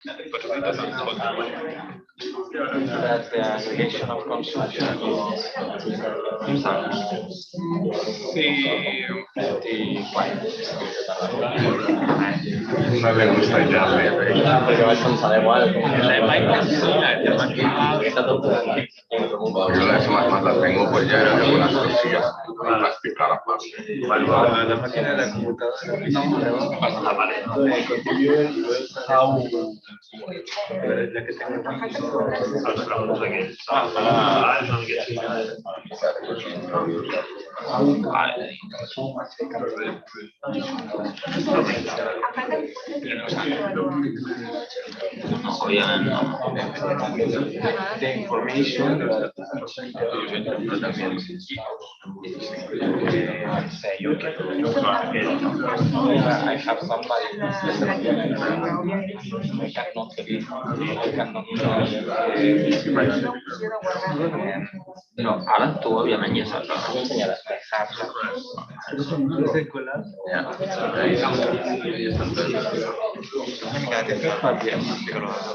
That the aggregation of consumption is No le gusta ya. porque va a pensar igual. Yo la más la tengo, pues ya eran algunas cosillas para explicar aparte. La máquina de la computadora pasa la pared. Ya que tengo The information say, okay, I have somebody I cannot no, ara tu òbviament ja saps,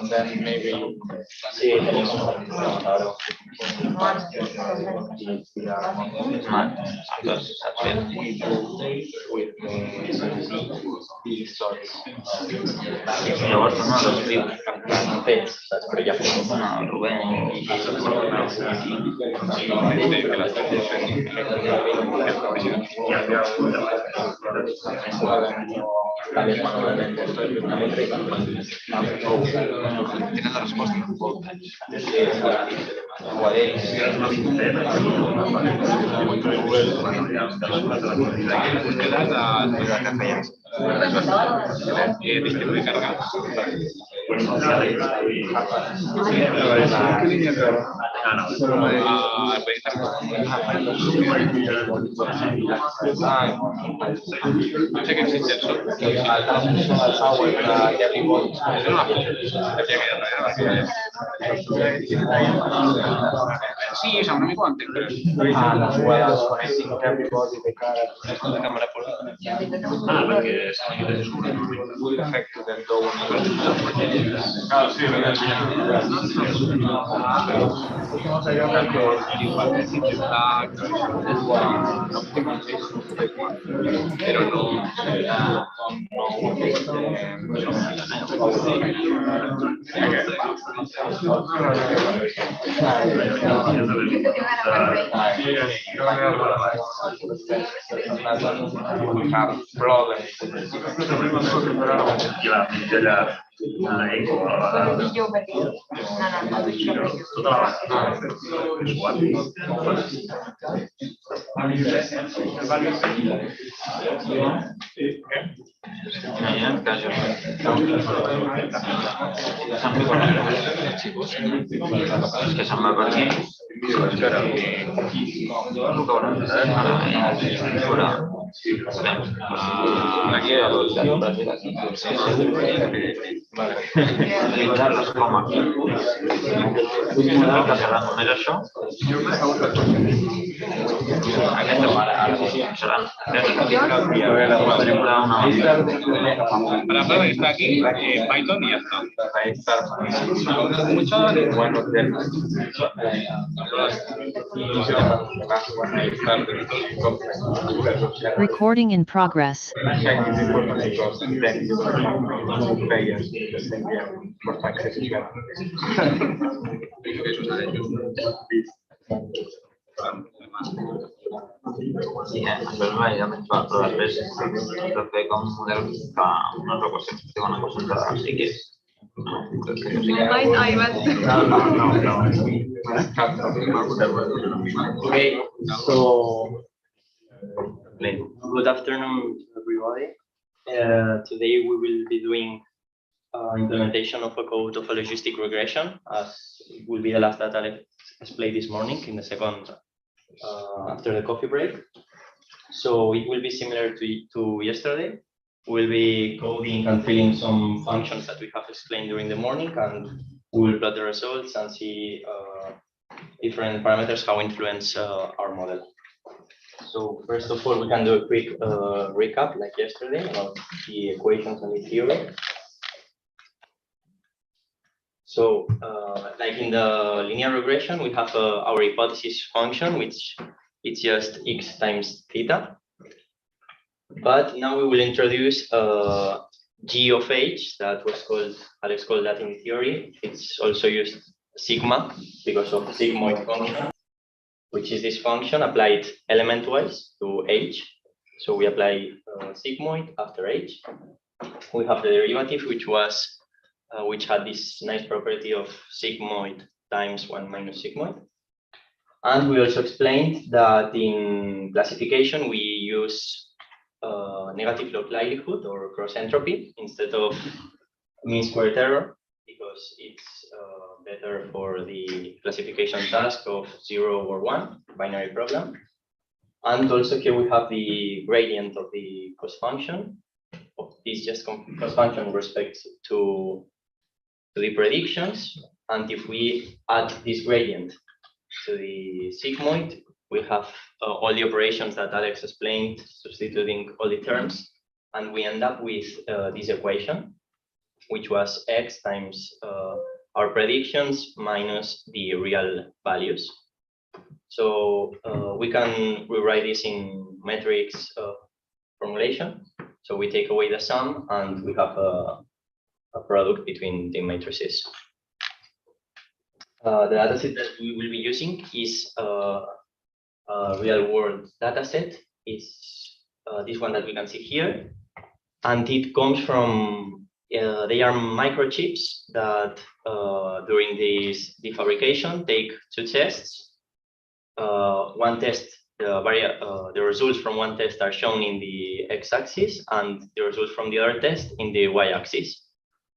then maybe sí, llavors no l'escriu en text, saps? Però ja no, Rubén tiene la resposta en voltage. Distribuir carga. No sé qué existe eso. Sí, o sea, una mica antes, però... les webs connecting everybody de cara a la càmera por... perquè will affect the dome. Sí, però no... És que se'n va per aquí. Aquí a los utilitzar-les com a només això. Aquesta seran para prueba está aquí Python y ya está. Recording in progress. Sí, després validament però després de fer com un model fa unes equacions que diuen equacions de les psiquis. Okay, so good afternoon, everybody. Today we will be doing implementation of a code of a logistic regression, as it will be the last data let's play this morning in the second after the coffee break. So it will be similar to yesterday. We'll be coding and filling some functions that we have explained during the morning, and we'll plot the results and see different parameters how influence our model. So first of all, we can do a quick recap like yesterday about the equations and the theory. So like in the linear regression, we have our hypothesis function, which it's just x times theta. But now we will introduce g of h that was called, Alex called that in theory. It's also used sigma because of the sigmoid function, which is this function applied element-wise to h. So we apply sigmoid after h. We have the derivative, which had this nice property of sigmoid times 1 minus sigmoid. And we also explained that in classification, we use negative log likelihood or cross entropy instead of mean squared error, because it's better for the classification task of 0 or 1 binary problem. And also here we have the gradient of the cost function of this just cost function with respect to the predictions. And if we add this gradient to the sigmoid, we have all the operations that Alex explained, substituting all the terms, and we end up with this equation, which was x times our predictions minus the real values. So we can rewrite this in matrix formulation. So we take away the sum and we have a product between the matrices. The dataset that we will be using is a real-world dataset. Is this one that we can see here, and it comes from they are microchips that during the fabrication take two tests. One test, the results from one test are shown in the x-axis, and the results from the other test in the y-axis.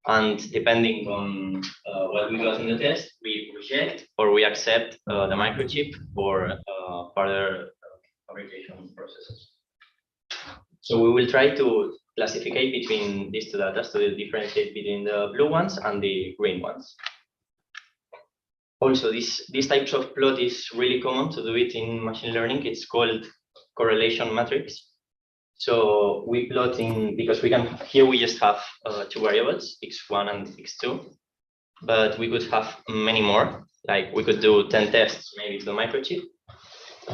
And depending on what we got in the test, we reject or we accept the microchip for further fabrication processes. So we will try to classify between these two data to differentiate between the blue ones and the green ones. Also, these types of plot is really common to do it in machine learning. It's called correlation matrix. So we plot in, because we can, here we just have two variables, x1 and x2, but we could have many more, like we could do 10 tests maybe to the microchip.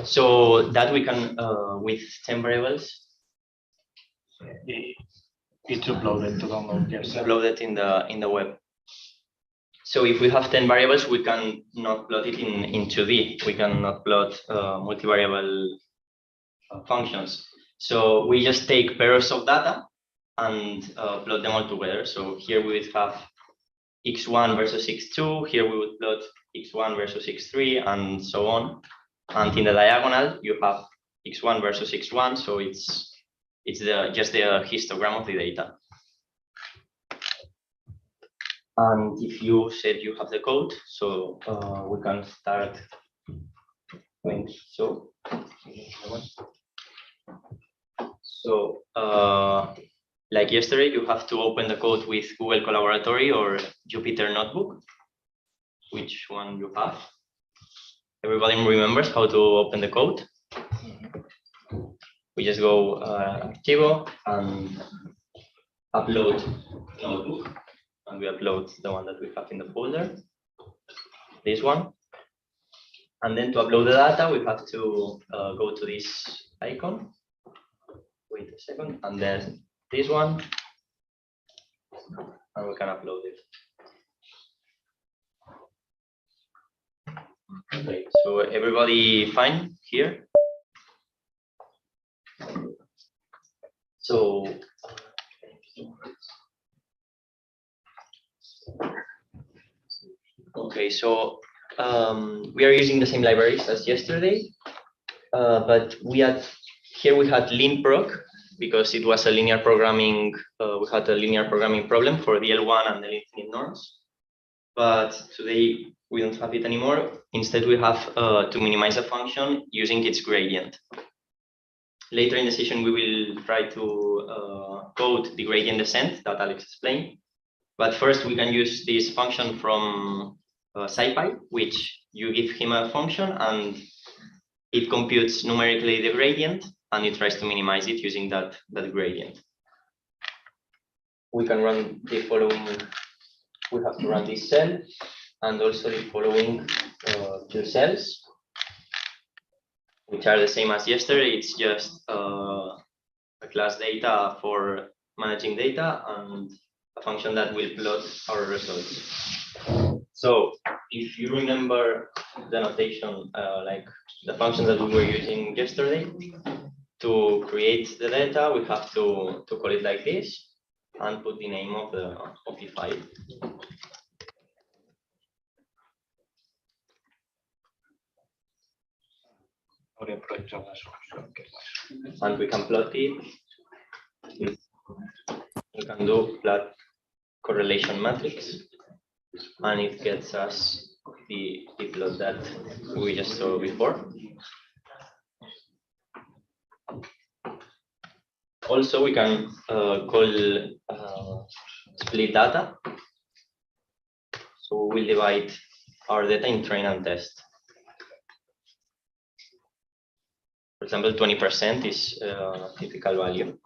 So that we can, with 10 variables. It's uploaded to download, yes. Uploaded in the web. So if we have 10 variables, we can not plot it in 2D. We cannot plot multivariable functions. So we just take pairs of data and plot them all together. So here we would have x1 versus x2. Here we would plot x1 versus x3, and so on. And in the diagonal, you have x1 versus x1. So it's just the histogram of the data. And if you said you have the code, so we can start doing so. So like yesterday, you have to open the code with Google Collaboratory or Jupyter Notebook, which one you have. Everybody remembers how to open the code. We just go Archivo and upload notebook, and we upload the one that we have in the folder, this one. And then to upload the data, we have to go to this icon. Wait a second, and then this one, and we can upload it. Okay, so everybody fine here? So okay, so we are using the same libraries as yesterday, but we had linproc because it was a linear programming. We had a linear programming problem for the L1 and the infinite norms, but today we don't have it anymore. Instead, we have to minimize a function using its gradient. Later in the session, we will try to code the gradient descent that Alex explained. But first, we can use this function from SciPy, which you give him a function and it computes numerically the gradient, and it tries to minimize it using that gradient. We can run the following we have to run this cell and also the following two cells, which are the same as yesterday. It's just a class data for managing data and a function that will plot our results. So if you remember the notation, like the function that we were using yesterday, to create the data, we have to call it like this and put the name of the file. And we can plot it. We can do plot correlation matrix, and it gets us the plot that we just saw before. Also, we can call split data. So we'll divide our data in train and test. For example, 20% is a typical value.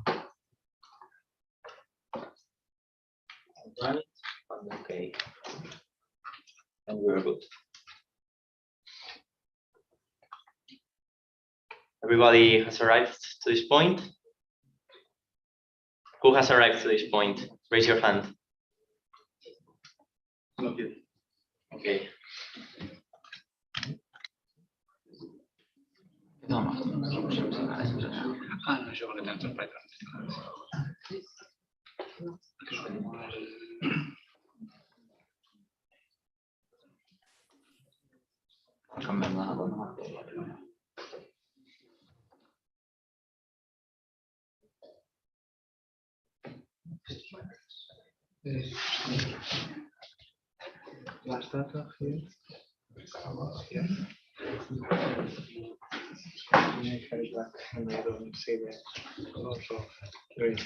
Run it, and okay, and we're good. Everybody has arrived to this point? Who has arrived to this point? Raise your hand. Okay. Last data here. And I don't see the colors of green.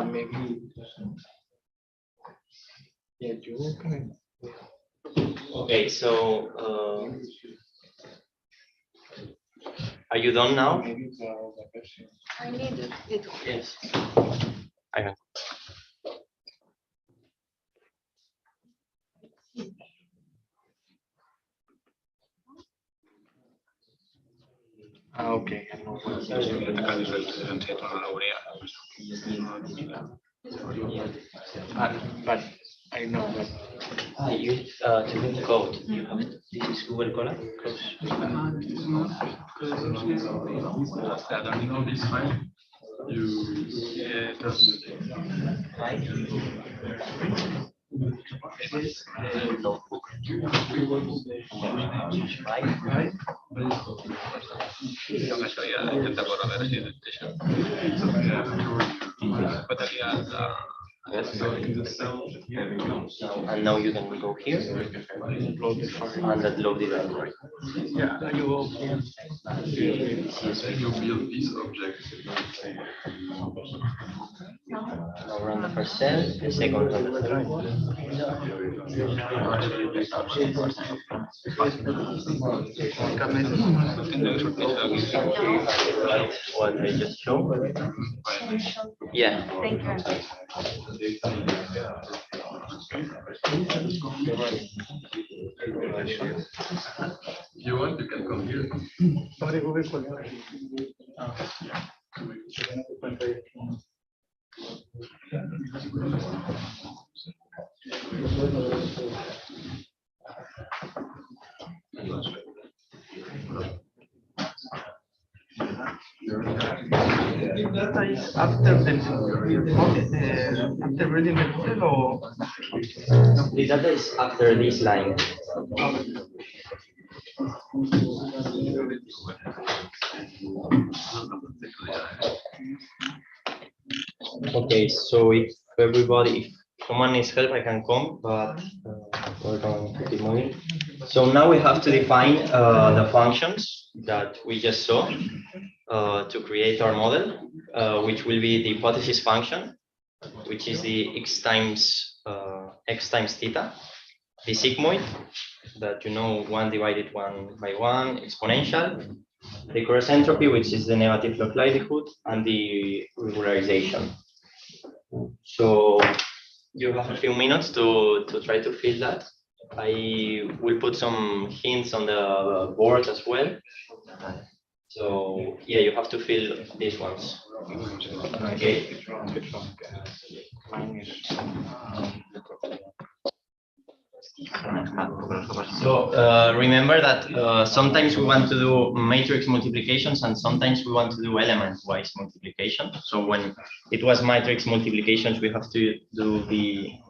Maybe. Yeah, you can. Okay, so are you done now? I need it. Yes. I have. Okay. But I know that. You to do the code. You have this is Google Colab. And now you can go here and upload the file. Yeah, you will. You build these objects. Now run the first cell, the second run the third one. What I just showed. Yeah. Thank If you want, you can come here. Data is after after reading the model, or The data is after this line. Okay, so if someone needs help, I can come, but we're going to keep moving. So now we have to define the functions that we just saw to create our model, which will be the hypothesis function, which is the x times theta, the sigmoid that you know 1 divided 1 by 1 exponential, the cross entropy, which is the negative log likelihood, and the regularization. So you have a few minutes to try to fill that. I will put some hints on the board as well. So yeah, you have to fill these ones. Okay. So remember that sometimes we want to do matrix multiplications and sometimes we want to do element-wise multiplication. So when it was matrix multiplications, we have to do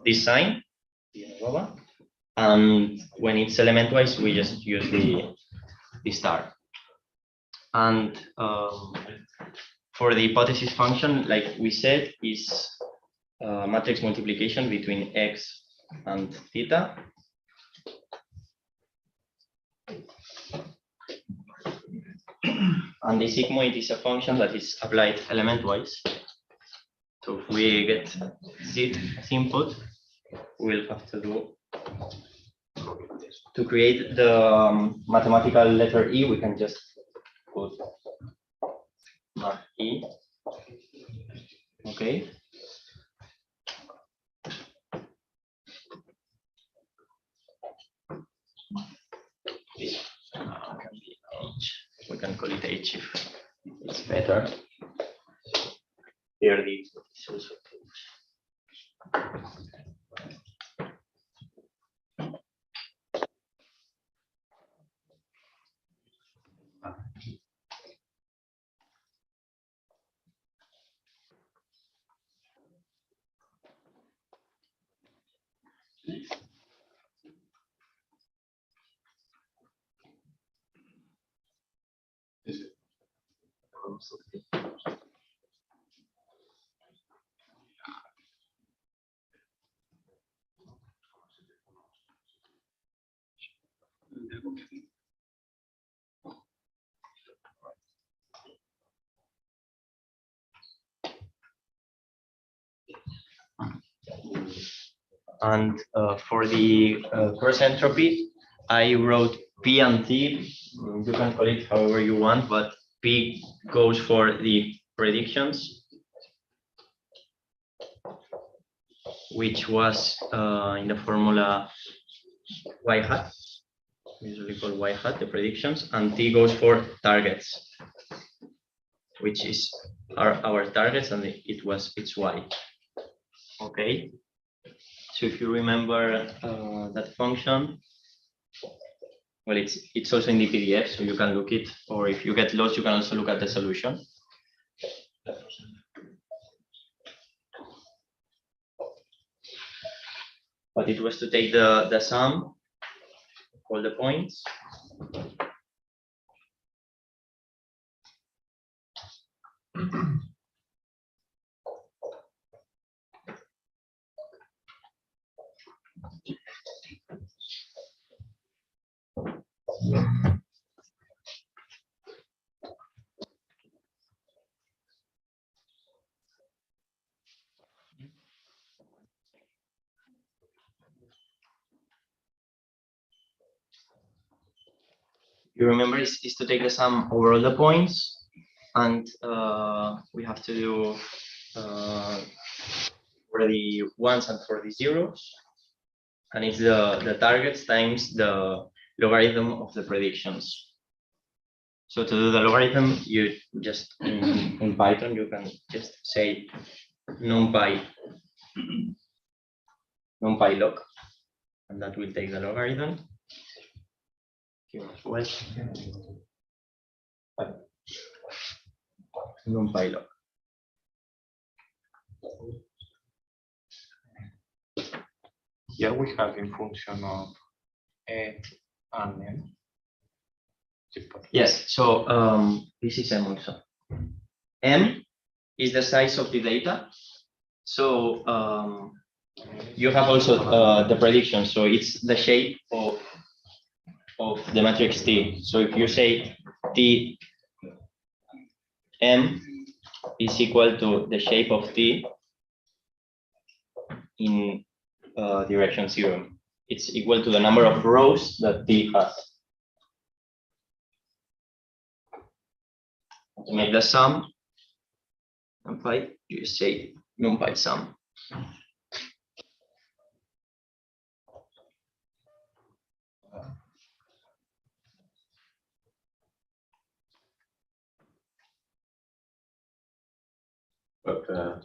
this sign, and when it's element-wise, we just use the star. And for the hypothesis function, like we said, is matrix multiplication between x and theta. And the sigmoid is a function that is applied element-wise. So if we get z as input, we'll have to do to create the mathematical letter E, we can just put math E. Okay. This can be H. We can call it H if it's better. Here the is also and for the cross entropy, I wrote P and T. You can call it however you want, but P goes for the predictions, which was in the formula y hat, usually called y hat, the predictions, and T goes for targets, which is our targets, and it's y. Okay. So if you remember that function, well, it's also in the PDF, so you can look it, or if you get lost, you can also look at the solution. But it was to take the sum, all the points, you remember is to take the sum over all the points, and we have to do for the ones and for the zeros, and it's the targets times the logarithm of the predictions. So to do the logarithm, you just in Python you can just say numpy log, and that will take the logarithm. Well, numpy log. Here we have in function of E and M. Yes, so this is M also. M is the size of the data. So you have also the prediction. So it's the shape of the matrix T. So if you say T M is equal to the shape of T in direction 0. it's equal to the number of rows that T has. To make the sum, numpy, you say numpy sum. But the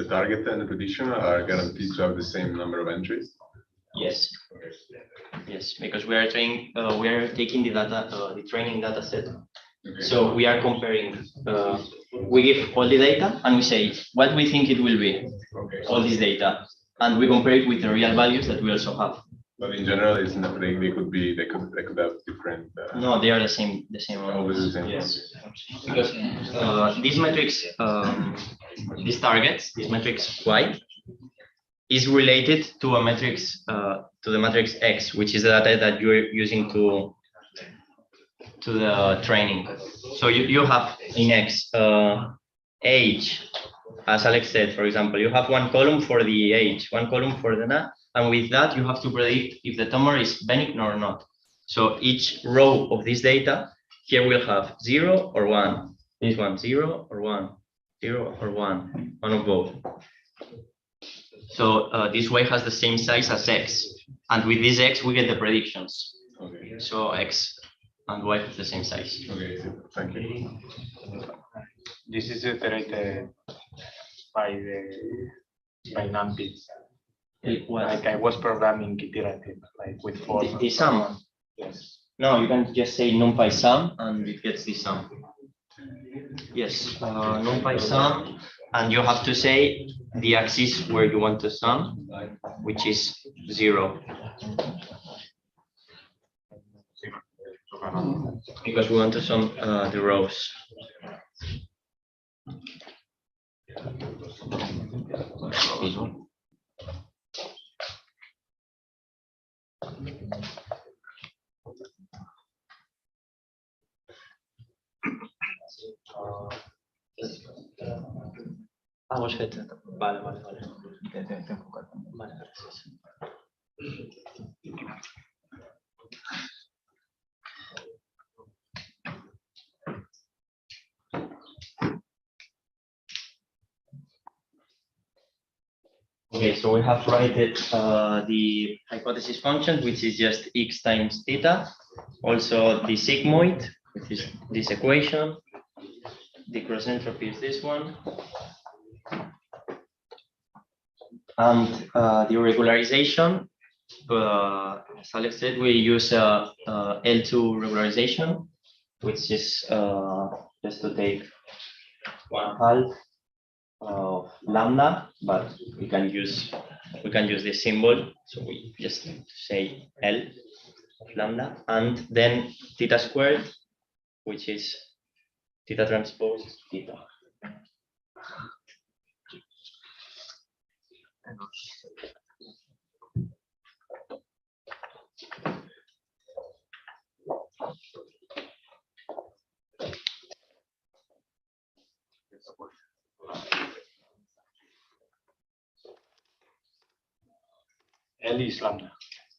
target and the prediction are guaranteed to have the same number of entries. Yes. Yes, because we are taking the data, the training data set. Okay. So we are comparing. We give all the data and we say what we think it will be. Okay. All this data, and we compare it with the real values that we also have. But in general, it's not, they could have different. No, they are the same. Always the same. Yes, because these metrics, these targets, this matrix Y, is related to a matrix, to the matrix X, which is the data that you're using to the training. So you have in X age, as Alex said, for example, you have one column for the age, one column for the NA, and with that you have to predict if the tumor is benign or not. So each row of this data, here we'll have 0 or 1. This one 0 or 1, 0 or 1, one of both. So this Y has the same size as X, and with this X we get the predictions. Okay. So X and Y have the same size. Okay, thank you. This is iterated by NumPy. Like I was programming iterative, like with for The sum. Yes. No, you can just say numpy sum and it gets the sum. Yes, numpy sum, and you have to say the axis where you want to sum, which is 0. Because we want to sum the rows. This one. Vamos, gente. Vale. Vale, gracias. Okay, so we have written the hypothesis function, which is just x times theta. Also the sigmoid, which is this equation. The cross entropy is this one. And the regularization, as Alex said, we use L2 regularization, which is just to take 1/2 of lambda, but we can use this symbol, so we just say L of lambda, and then theta squared, which is theta transpose theta. L is lambda.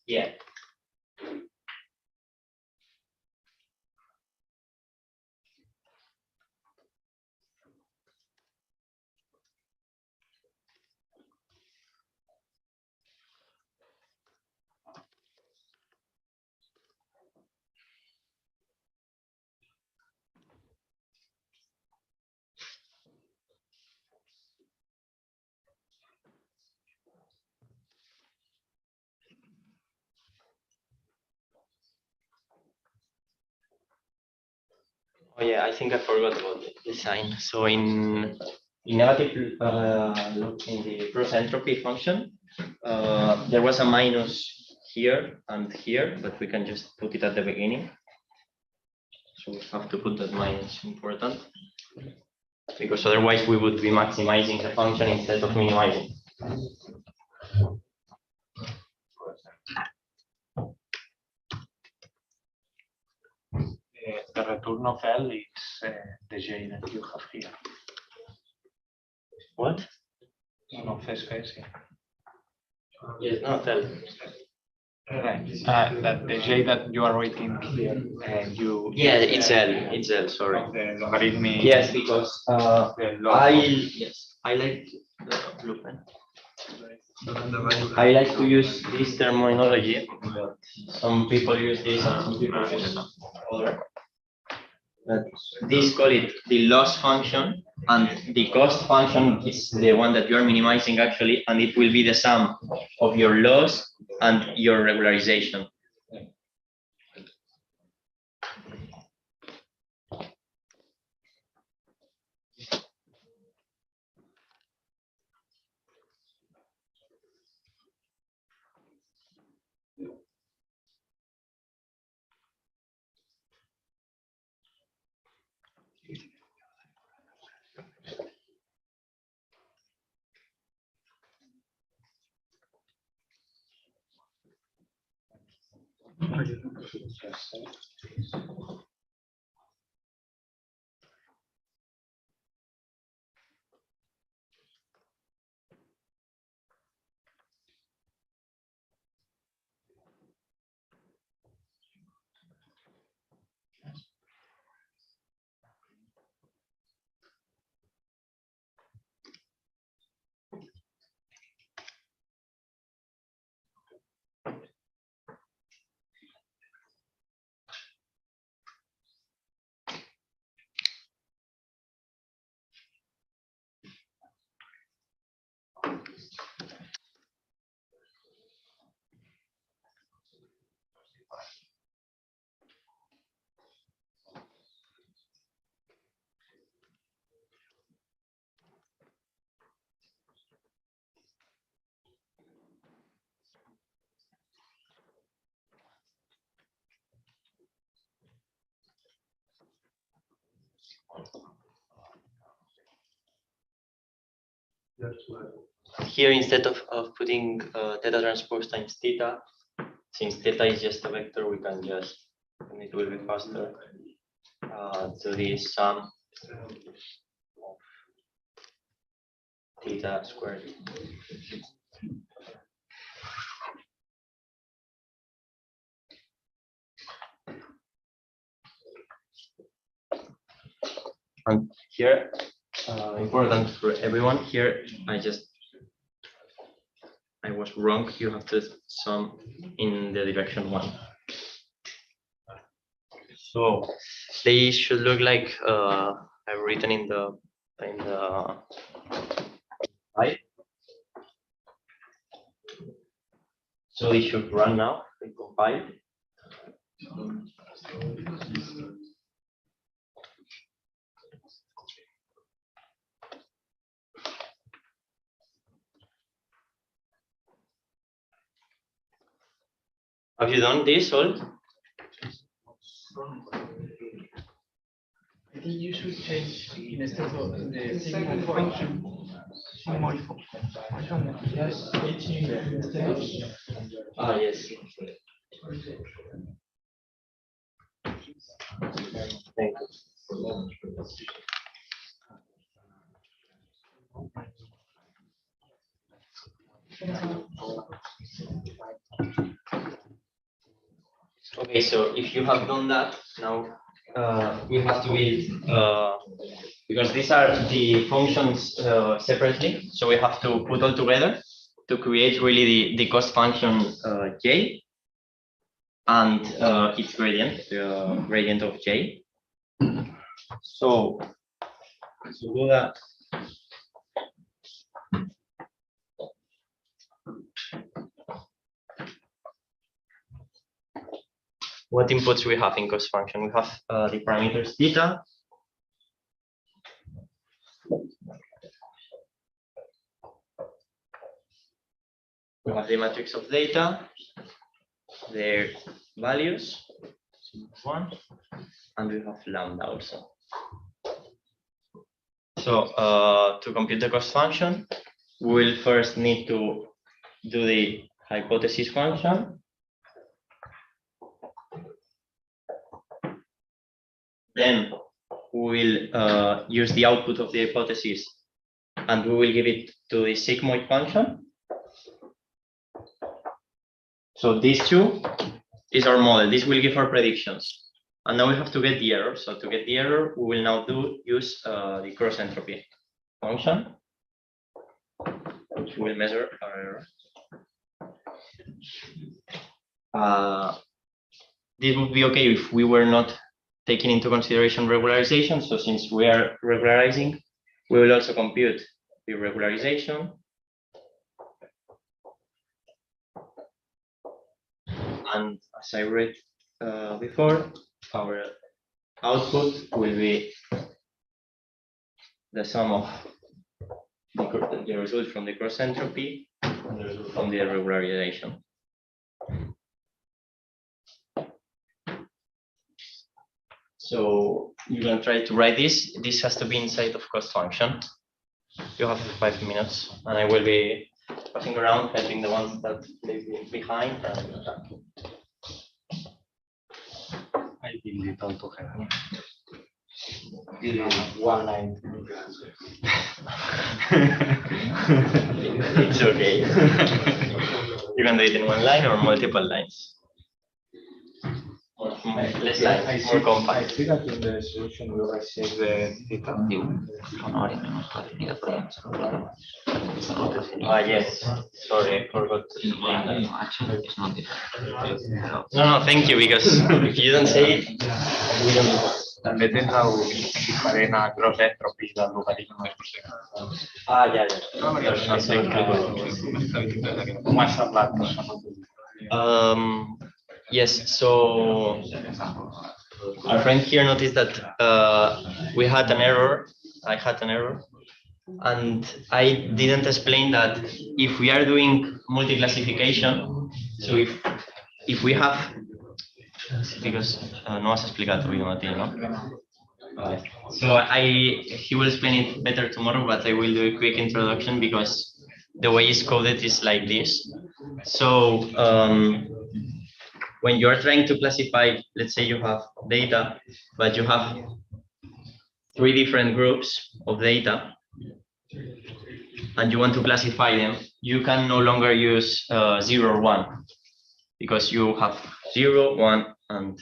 Yeah. Oh yeah, I think I forgot about the sign. So in negative in the cross entropy function, there was a minus here and here, but we can just put it at the beginning. So we have to put that minus important, because otherwise we would be maximizing the function instead of minimizing. The return of L is the J that you have here. What? No, Fesca is here. Yes, no, tell. That the J that you are writing here, and you. Yeah, it's L, sorry. The logarithmic. Yes, because the log I like blueprint. I like to use this terminology, but some people use this and some people use other. But this call it the loss function, and the cost function is the one that you are minimizing actually, and it will be the sum of your loss and your regularization. Here, instead of putting theta transpose times theta, since theta is just a vector, we can just, and it will be faster, do this sum of theta squared. And here, important for everyone here, I was wrong. You have to sum in the direction 1. So they should look like I've written in the right. So they should run now. We compile. Have you done this all? I think you should change instead of the sigmoid function, sigmoid function. Yes, instead of. Ah, yes. Thank you. Okay, so if you have done that, now we have to build, because these are the functions separately, so we have to put all together to create really the cost function j and its gradient, the gradient of j. So to do that, what inputs we have in cost function? We have the parameters theta, we have the matrix of data, their values, 1, and we have lambda also. So to compute the cost function, we'll first need to do the hypothesis function. Then we'll use the output of the hypothesis and we will give it to the sigmoid function. So these two is our model. This will give our predictions. And now we have to get the error. So to get the error, we will now use the cross entropy function, which will measure our error. This would be okay if we were not taking into consideration regularization. So since we are regularizing, we will also compute the regularization. And as I read before, our output will be the sum of the result from the cross entropy and the result from the regularization. So you can try to write this. This has to be inside of cost function. You have 5 minutes, and I will be passing around, helping the ones that leave behind. I did it all together. One line. It's okay. You can do it in one line or multiple lines. Less lines, more I compact. see that in the solution we receive the theta. Yes. Sorry, I forgot to explain that. No, thank you, because if you don't say it, we don't know. També tens el diferent a cross entropy del logaritme. Yeah. M'ha semblat. Yes, so our friend here noticed that we had an error. I had an error. And I didn't explain that if we are doing multi-classification, so if we have, because no has explicado bien, ¿no? So he will explain it better tomorrow, but I will do a quick introduction because the way it's coded is like this. So when you are trying to classify, let's say you have data, but you have 3 different groups of data, and you want to classify them, you can no longer use 0 or 1, because you have 0, 1, and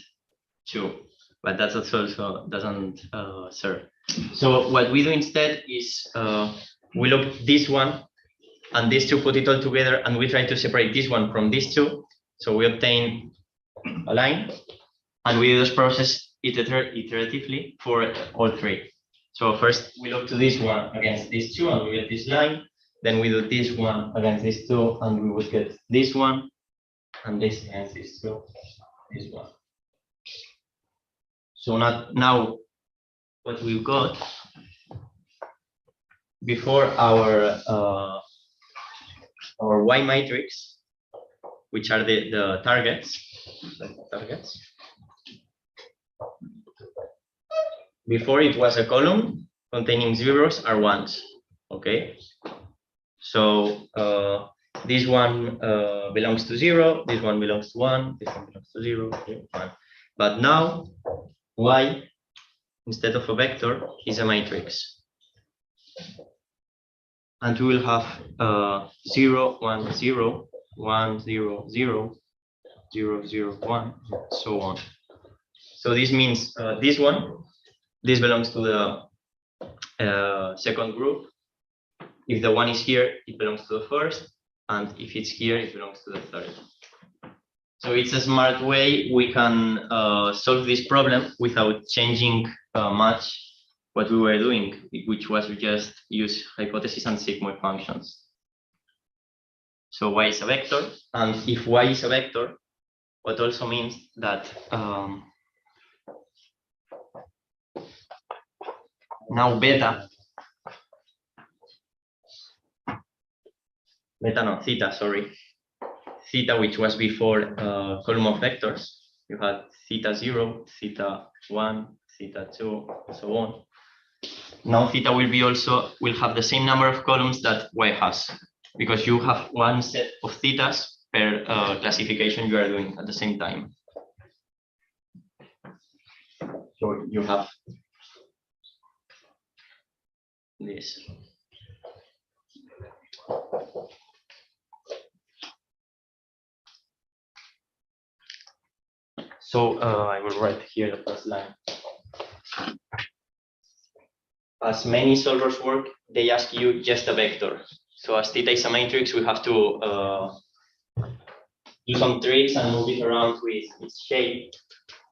2, but that also doesn't serve. So what we do instead is we look this one and these two, put it all together, and we try to separate this one from these two. So we obtain a line, and we do this process iteratively for all 3. So first we look to this one against these 2, and we get this line. Then we do this one against these 2, and we would get this one, and this against these 2, this one. So now what we've got before our Y matrix, which are the targets. Before it was a column containing zeros or ones. Okay. So this one belongs to 0. This one belongs to 1. This one belongs to 0. 1. But now Y, instead of a vector, is a matrix. And we will have 0, 1, 0, 1, 0, 0, 0, 0, 1, so on. So this means this belongs to the second group. If the 1 is here, it belongs to the first, and if it's here, it belongs to the third. So it's a smart way we can solve this problem without changing much what we were doing, which was we just use hypothesis and sigmoid functions. So Y is a vector, and if Y is a vector, what also means that now theta, which was before column of vectors, you had theta 0, theta 1, theta 2, and so on. Now theta will have the same number of columns that Y has, because you have one set of thetas per classification you are doing at the same time. So you have this. So I will write here the first line. As many solvers work, they ask you just a vector. So as theta is a matrix, we have to do some tricks and move it around with its shape.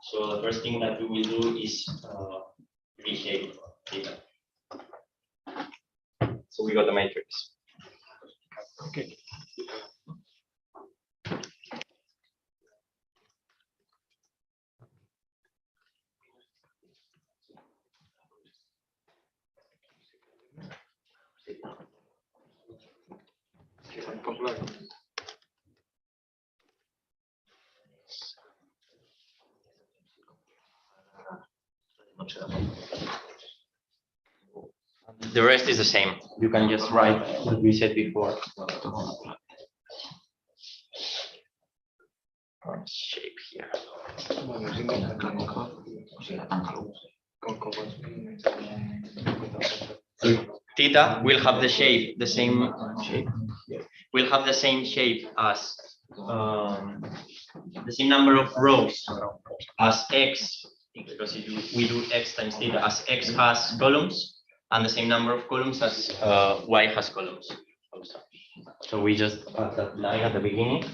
So the first thing that we will do is reshape theta. So we got a matrix. Okay. The rest is the same. You can just write what we said before. Shape here. Theta will have the shape, the same shape. Will have the same shape as the same number of rows as x, because if we do x times theta, as x has columns, and the same number of columns as y has columns. So we just add that line at the beginning,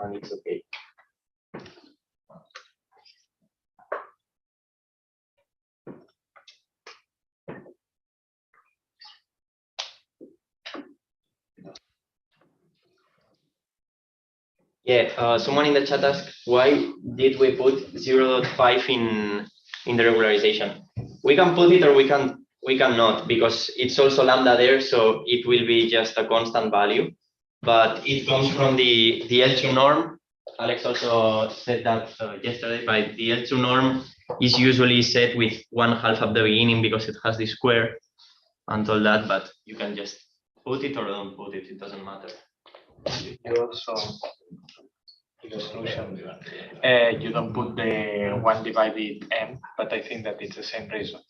and it's okay. Yeah, someone in the chat asked, why did we put 0.5 in the regularization? We can put it or we cannot, because it's also lambda there, so it will be just a constant value. But it comes from the L2 norm. Alex also said that yesterday, but the L2 norm is usually set with 1/2 at the beginning because it has the square and all that, but you can just put it or don't put it, it doesn't matter. You also, in the solution, you don't put the 1 divided m, but I think that it's the same reason.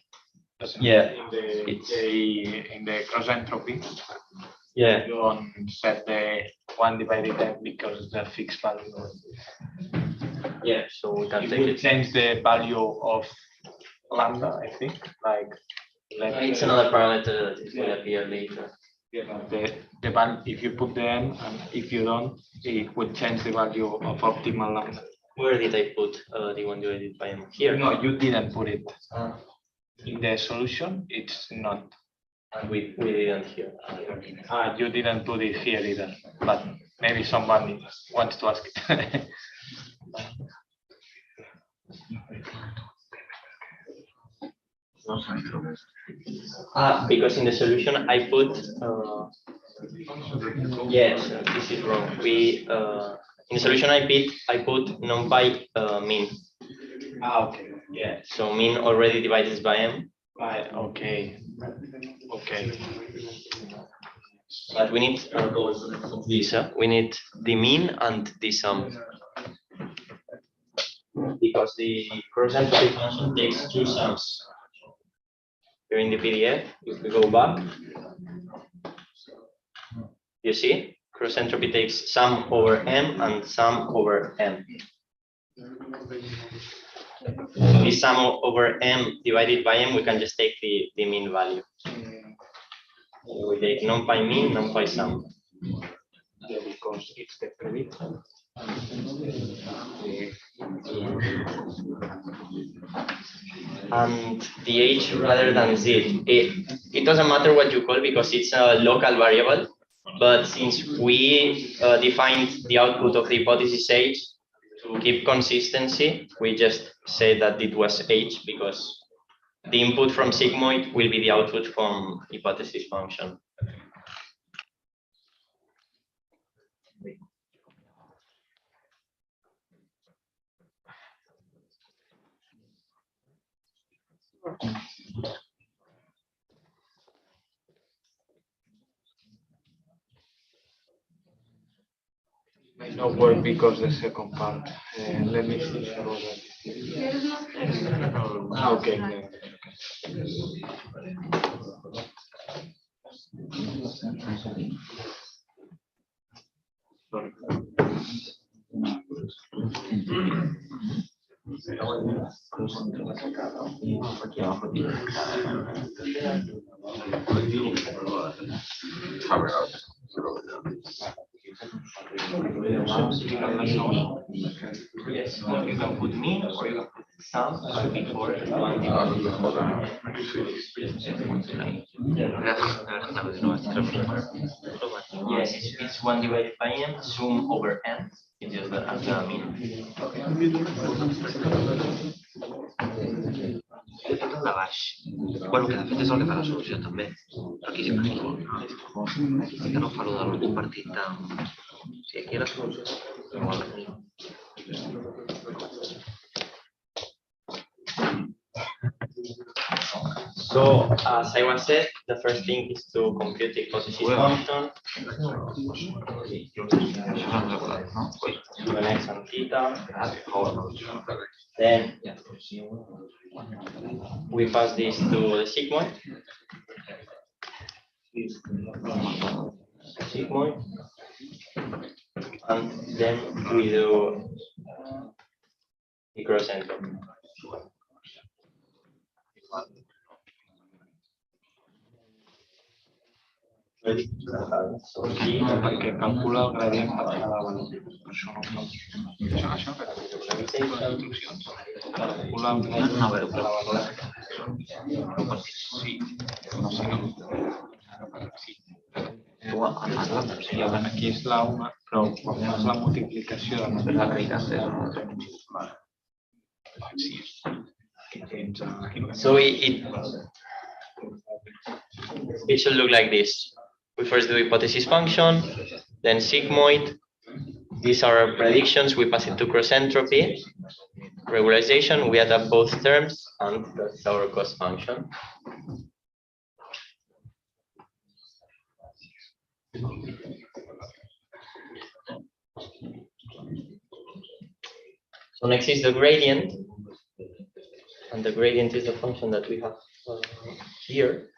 Yeah, In the cross entropy, yeah, you don't set the 1 divided m because the fixed value. yeah. So we can You take will it. change the value of lambda, I think, like It's another parameter that will appear later. the value, if you put the n, and if you don't, it will change the value of optimal lambda. Where did I put the 1 divided by m? Here. No, you didn't put it. In the solution, it's not. And we didn't here. You didn't put it here either, but maybe somebody wants to ask it. Because in the solution I put yes, this is wrong. We in the solution I put numpy mean. Okay. Yeah. So mean already divided by m. Right. Okay. Okay. But we need this. We need the mean and the sum. Because the cross entropy function takes two sums. Here in the PDF, if we go back, you see, cross entropy takes sum over m and sum over m. This sum over m divided by m, we can just take the mean value. So we take numpy mean, numpy sum. Yeah, because it's the prediction. And the h rather than z. It doesn't matter what you call because it's a local variable. But since we defined the output of the hypothesis h to keep consistency, we just say that it was h because the input from sigmoid will be the output from hypothesis function. May not work because the second part. Let me see. Okay. Sorry. A ver, Yes, you can put me or you can put some before. Yes, it's 1 divided by n, sum over n. It's just the mean. A baix. Bueno, que de fet és el que fa la solució també. Però aquí sempre s'equivoca. Sí que no fa lo de l'últim partit de... Sí, aquí la solució. Igual aquí. So, as I was said, the first thing is to compute the hypothesis function. Given x and theta. Then we pass this to the sigmoid. And then we do the cross entropy. Ready? So Sí, perquè calcula el gradient per cada valor. Per això no fa. Calcula el gradient per cada valor. Sí. No sé, no. Sí. I aquí és la una, però quan fas la multiplicació de la realitat és una altra. Sí. So it should look like this. We first do hypothesis function, then sigmoid. These are our predictions. We pass it to cross entropy. Regularization, we add up both terms, and that's our cost function. So next is the gradient. And the gradient is the function that we have here.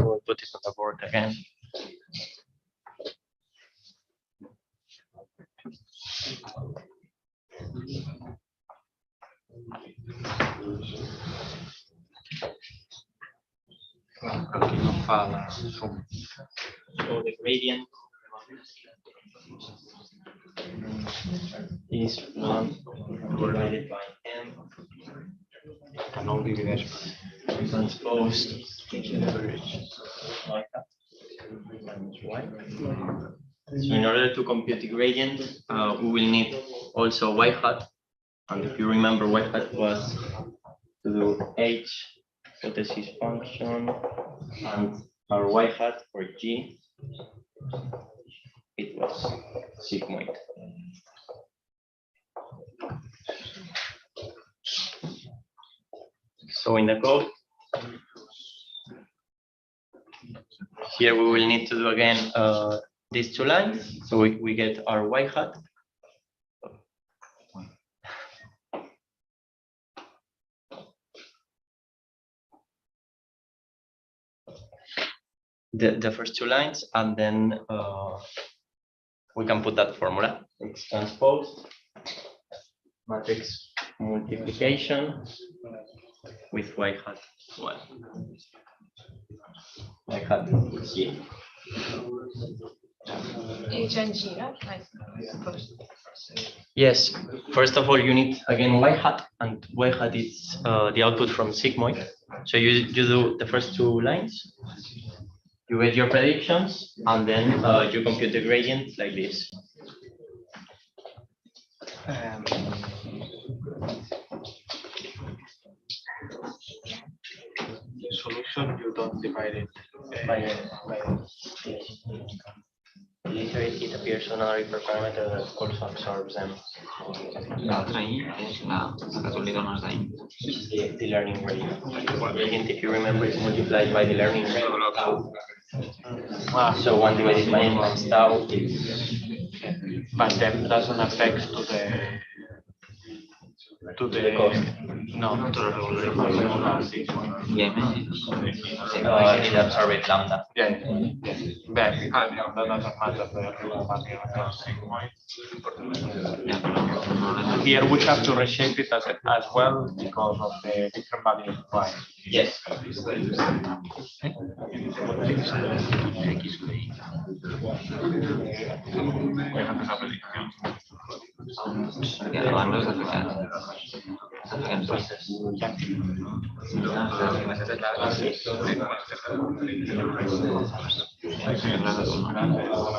We'll put it on the board again. Aquí no fa la suma. So the gradient is 1 divided by m. Que no ho divideix. Transposed average. So in order to compute the gradient, we will need also y hat. And if you remember, y hat was to do h hypothesis function, and our y hat for g, it was sigmoid. So in the code, here we will need to do again these two lines. So we get our y hat. The first two lines, and then we can put that formula. It's transposed matrix multiplication with y hat 1. Y hat g. H and G, right? I suppose. Yes, first of all, you need again y hat, and y hat is the output from sigmoid. So you do the first two lines, you get your predictions, and then you compute the gradient like this. Solution, you don't divide it by later it appears on another hyperparameter that also absorbs them. L'altra I és la que tu li dones d'ahir. The learning rate. Gradient, if you remember, is multiplied by the learning rate. So 1 divided by n times tau is. But then doesn't affect to to the no to the It absorbed lambda. yeah. Back. That doesn't matter. Here we have to reshape it as well because of the different value of y. Yes.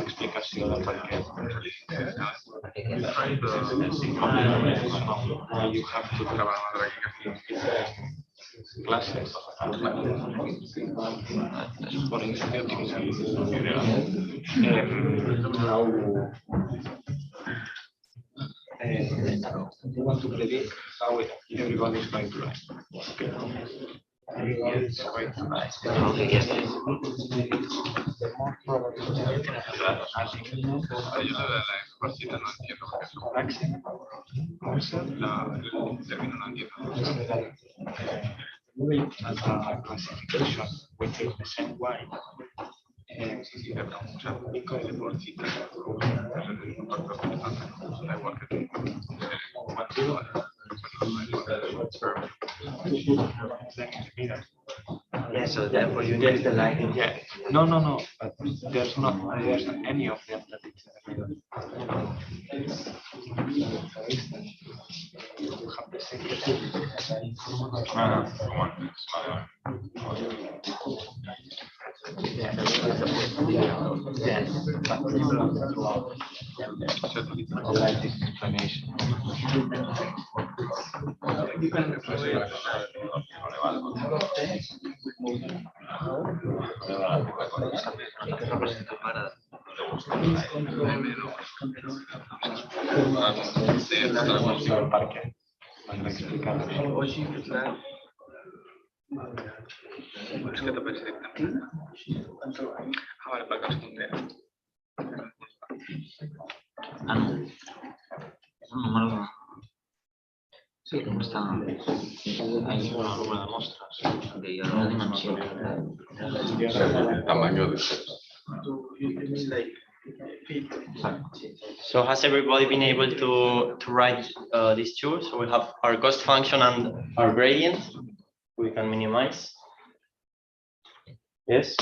Explicació de per què. You have to classes. You want to predict how everybody is going to write. Everybody's going to write. Classification which is the same way. Yeah, so therefore you get the line. Yeah. No. But there's not any of them that it's in the middle. You have the same. I like this explanation. És un número... Sí, que no està... Ahí una número de mostres. Que hi ha una dimensió. El tamaño de So has everybody been able to write these two? So we have our cost function and our gradient. We can minimize. Yes.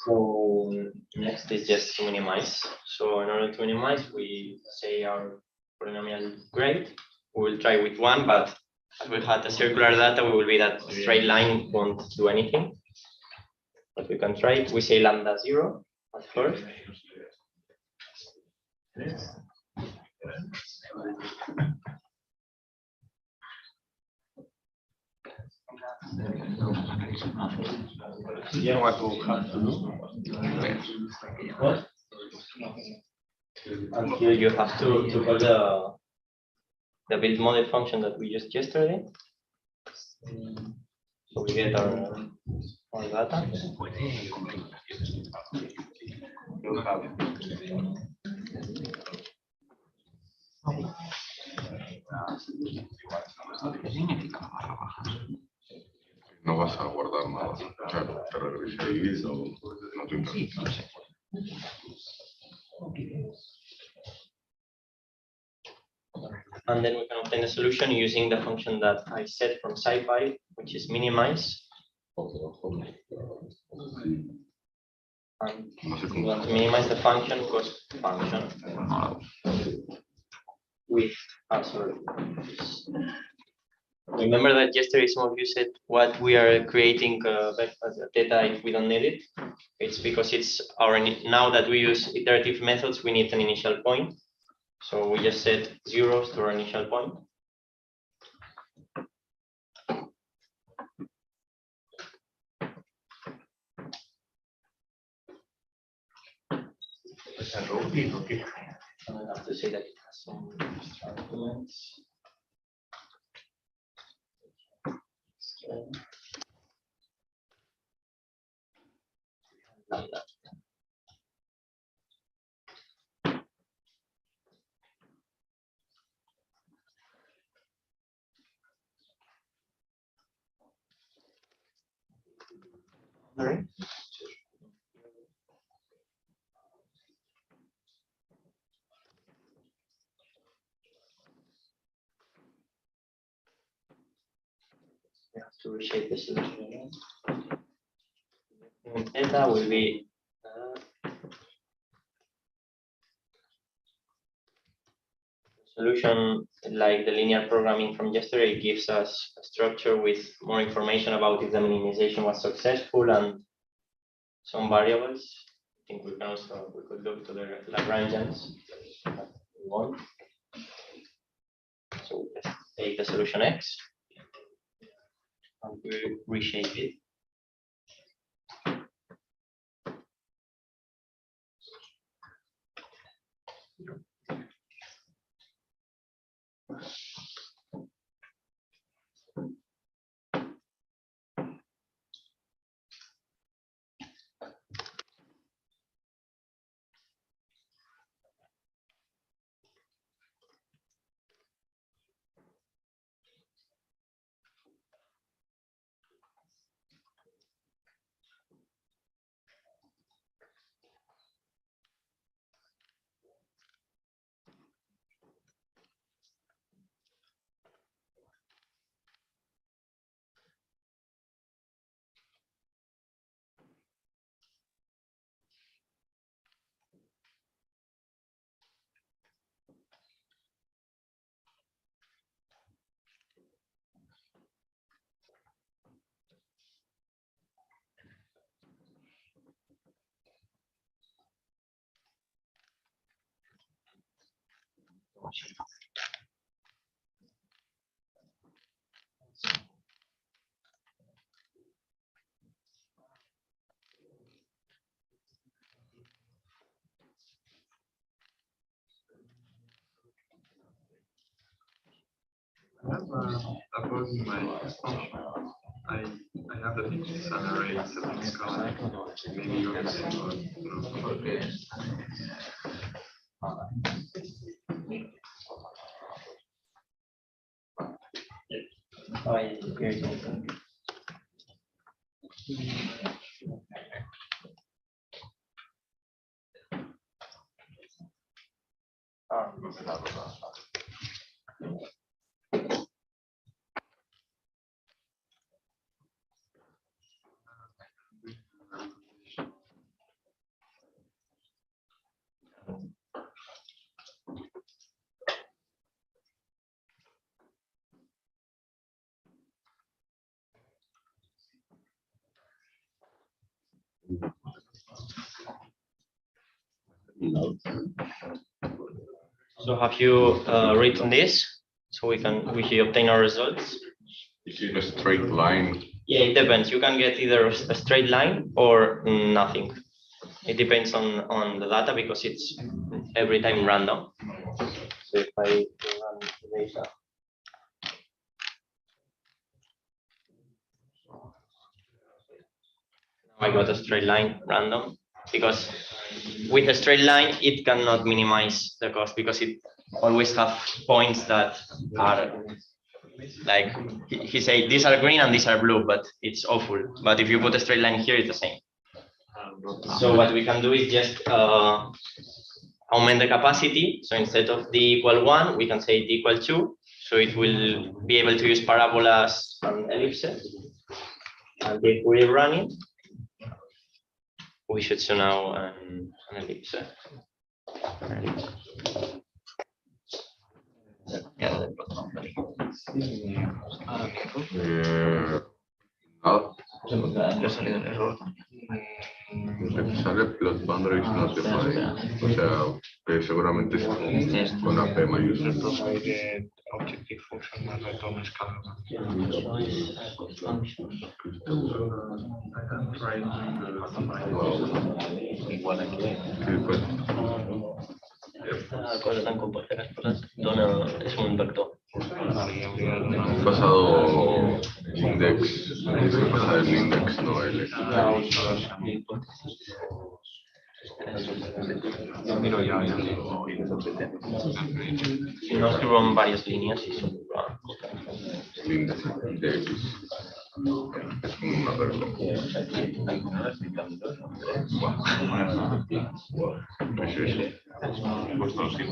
So next is just to minimize. So in order to minimize, we say our polynomial grade. We will try with 1, but as we had a circular data, we will be that straight line won't do anything. But we can try it. We say lambda 0 at first. Yeah, what we have to do. And here you have to call the build model function that we used yesterday. So we get our data. You have ¿Qué significa barra baja? No vas a guardar nada. Claro, te regresa ahí o no te interesa. No sé. And then we can obtain a solution using the function that I set from SciPy, which is minimize. And we want to minimize the function cost function with sorry. Remember that yesterday some of you said what we are creating data if we don't need it. It's because it's our now that we use iterative methods, we need an initial point. So we just set zeros to our initial point. I have to say that it has some arguments. Sorry? We have to reshape the solution. Theta will be solution like the linear programming from yesterday. It gives us a structure with more information about if the minimization was successful and some variables. I think we could look to the Lagrangians that we want. So let's take the solution X and we reshape it. About my assumption, I have the fixed salary as a fixed column. Maybe you can say So have you written this so we obtain our results? is it a straight line? Yeah, it depends. You can get either a straight line or nothing. It depends on the data because it's every time random. So if I run the data, I got a straight line random because with a straight line it cannot minimize the cost because it always have points that are like he said these are green and these are blue, but it's awful. But if you put a straight line here, it's the same. So what we can do is just augment the capacity. So instead of d equal 1, we can say d equal 2. So it will be able to use parabolas and ellipses. And if we run it, we should see now an ellipse. Te sale los boundaries not defined. O sea, que seguramente es con una P mayúscula. Objective function más retorno escalable. Igual aquí. Sí, pues. Cosa tan compuesta que las cosas es un vector. He pasado index, he pasado el index, no el Si no escribo varias líneas y son index de X. Es como una Pues todos sí.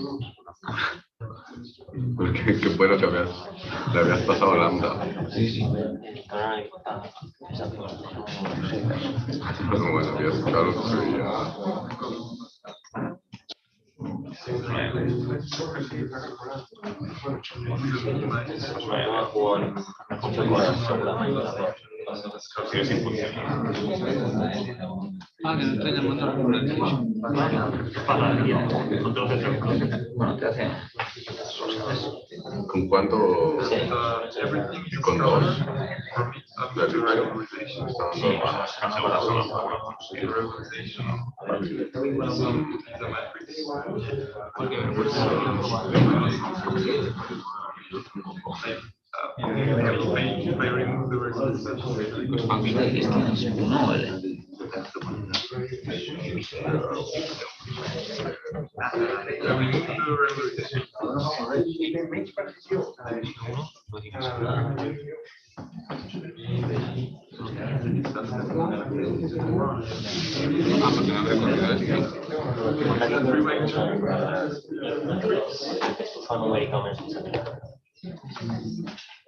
Porque qué bueno que le habías pasado lambda. Bueno, habías claro que sería. Ah, que no estoy llamando al pronunciation. ¿Con cuánto? Con dos.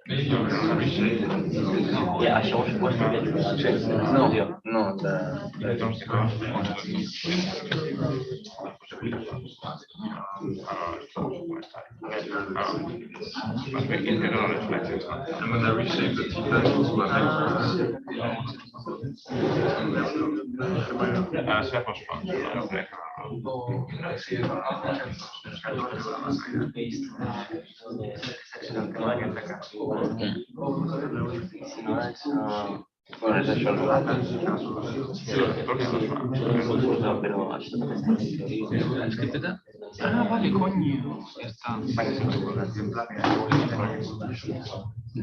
Yeah, I showed what you get. No, And when I reshape the theta equals 1. Ahora se ha postpuesto. bueno, eso es solo pero Ah, vale, coño. Ya está. Da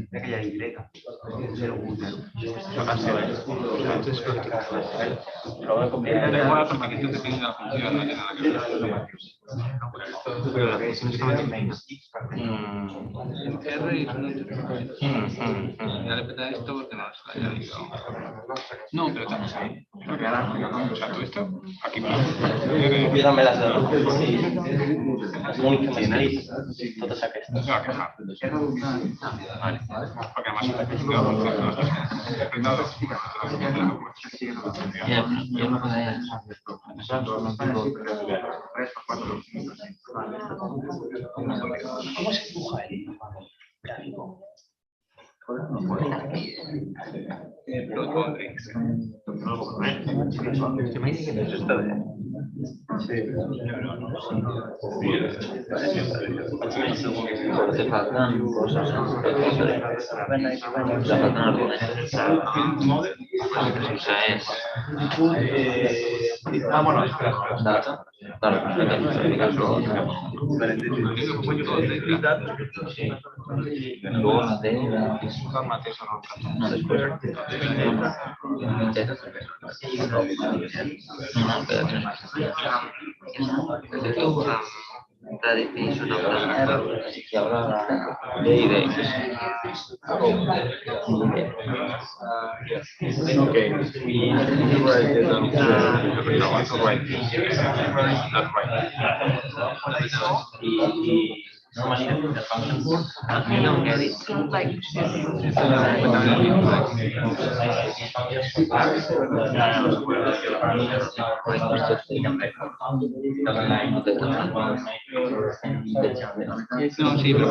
igual porque aquí te pide la función, no tiene nada que ver. pero la función está más pequeña. R y ya le peta esto porque no se haya ido. No, pero estamos ahí. Porque ahora, o sea, todo esto, aquí va. Yo també les dono. L'únic que m'escrit, totes aquestes. No se va a quejar. Vale. Porque además no Yo no podía. ¿Cómo se dibuja el gráfico? Te faltan cosas, ¿no? Te faltan argumentos. O sea, es data. Claro, luego no después. La definition of the y ahora ley de Okay. Normally the functions I don't get it. Like this. No, sí, pero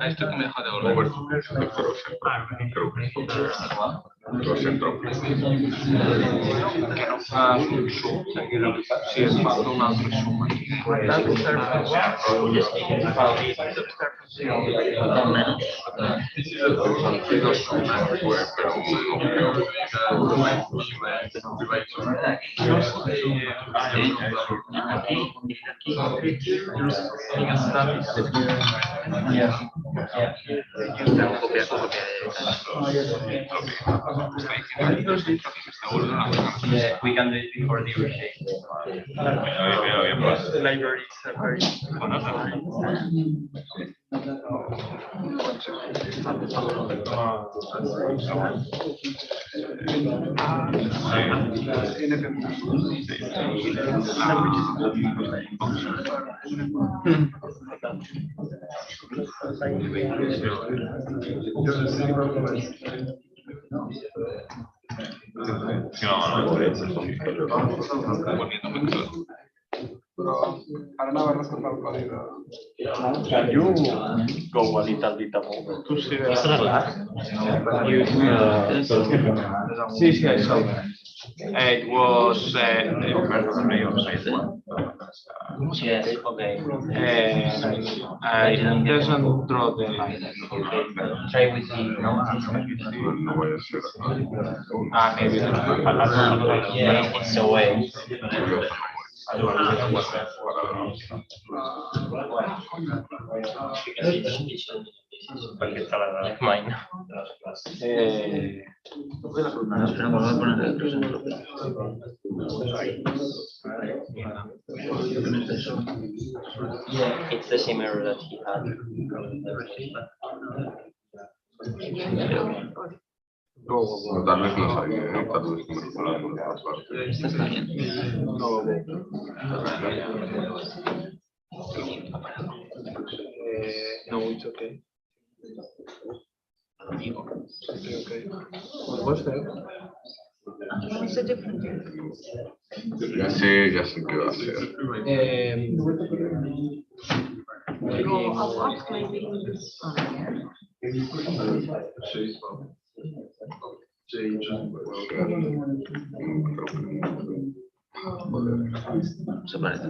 esto que me deja de volver. Tu has entrado. Que no fas un zoom. Si es falta un altre zoom aquí. We can do it before the reshape. Libraries are very Ara anava a rescatar el codi de... Can you go a little bit above? Tu sí, Is that last? sí, I saw that. It was perfectly upside down. Yes, okay. I doesn't draw the line. Try with the No vaya a ser. Maybe yeah, it's a way. Like mine. It's the same error that he had. Tal vez no sabía, tal vez no No, it's okay. Okay. What was that? What's the difference? Ya sé qué va a hacer. Go up, maybe. Se parece.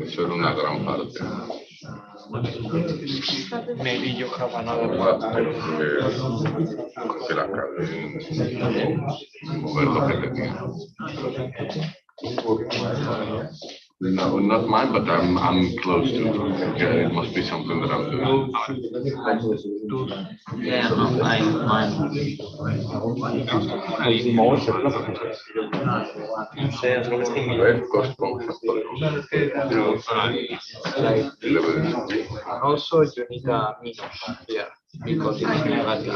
Eso era una gran parte. Maybe you have another one. Que la cabe en mover lo que tenía. No, not mine, but I'm close to it. Yeah, it must be something that I'm doing. Yeah, no, mine. A ver, cost function. And also you need a minus here because it's negative.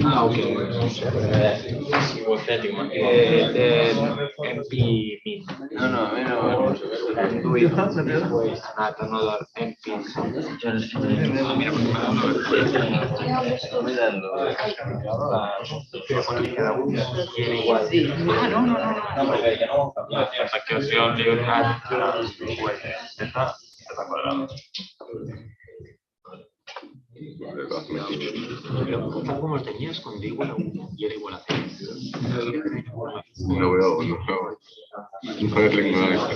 Okay. MP min. No, a mí no. Do it this way and add another MP. ¿Cómo lo tenías con D igual a 1 y era igual a 0? No veo. No es lingüística.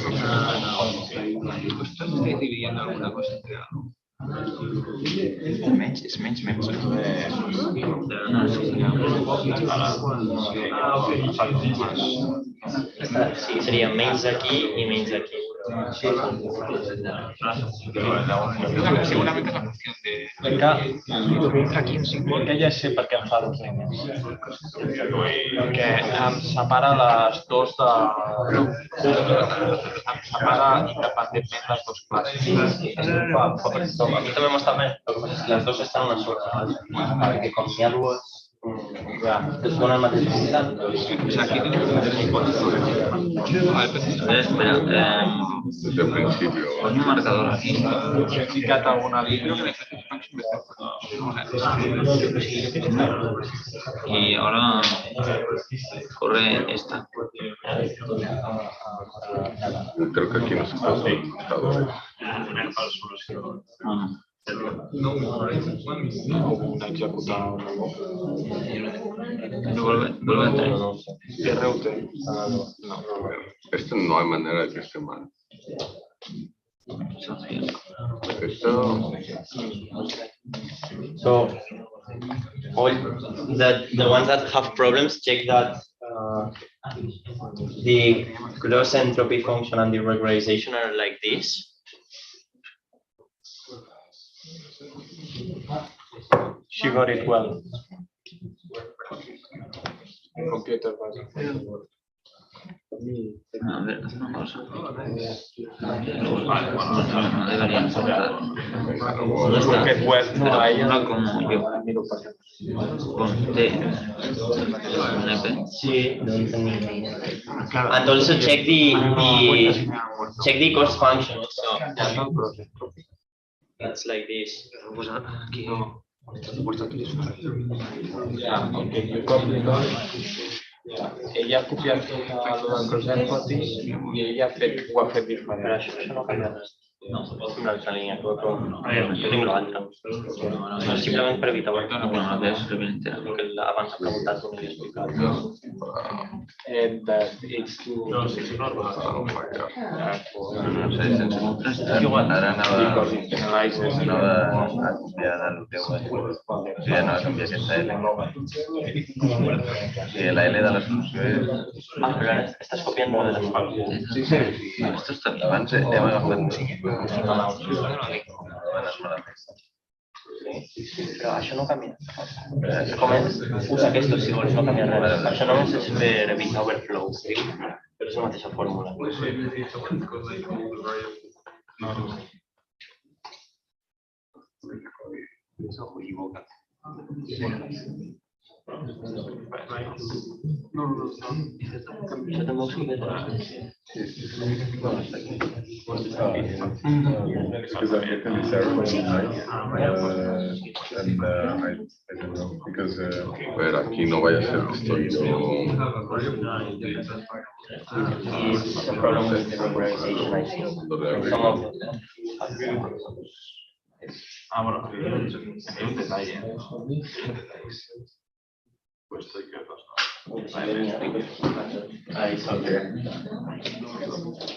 Estáis dividiendo alguna cosa entre algo. Es menys. Sí, sería mains aquí y mains aquí. Seguramente es la función de... Aquí en símbol que ja sé per què em fa dos línies. Perquè em separa les dos de... Em separa independentment les dues classes. A mí también me está bien. Las dos están en una sola. Para que combinarlos es una matrícula. O sea, aquí tienes Espera, Desde el principio. pon un marcador aquí. He ficat alguna línia. Y ahora corre esta. Creo que aquí no se puede hacer un marcador. Un executado. Vuelve a entrar. RUT. No. Esto no hay manera de que esté mal. Esto, So all the ones that have problems, check that the gross entropy function and the regularization are like this. She got it well. Computer A ver, haz una cosa. No deberían saltar. ¿Dónde está? No, ahí Pero como yo. Ponte NP. Sí. And also check the cost function. So it's like this. Pues aquí. Ella ha copiat el cross empathy i ella ho ha fet diferent. Però això no canvia res. No, una altra línia, però jo tinc l'altra. Simplement per evitar No, la ves que viene entera. que abans ha preguntat com li he explicat. And that it's too oh my God. No sé, sense contrastar, ara anava a copiar del teu web. O sigui, anava a canviar aquesta L. O sigui, la L de la solució és... Ah, però ara estàs copiant de les coses. Sí, sí. Esto està bé. Abans hem agafat... Però això no canvia. Com és? Usa aquests si vols, no canvia res. Això només és per evitar overflow. Però és la mateixa fórmula. Això també ho escriu Because I'm getting this error overnight, and I don't know, because a ver, aquí no vaya a ser que estoy yo. It's a problem with the regularization, I think. Some of them. Ah, bueno, hay un detalle. Ahí sale.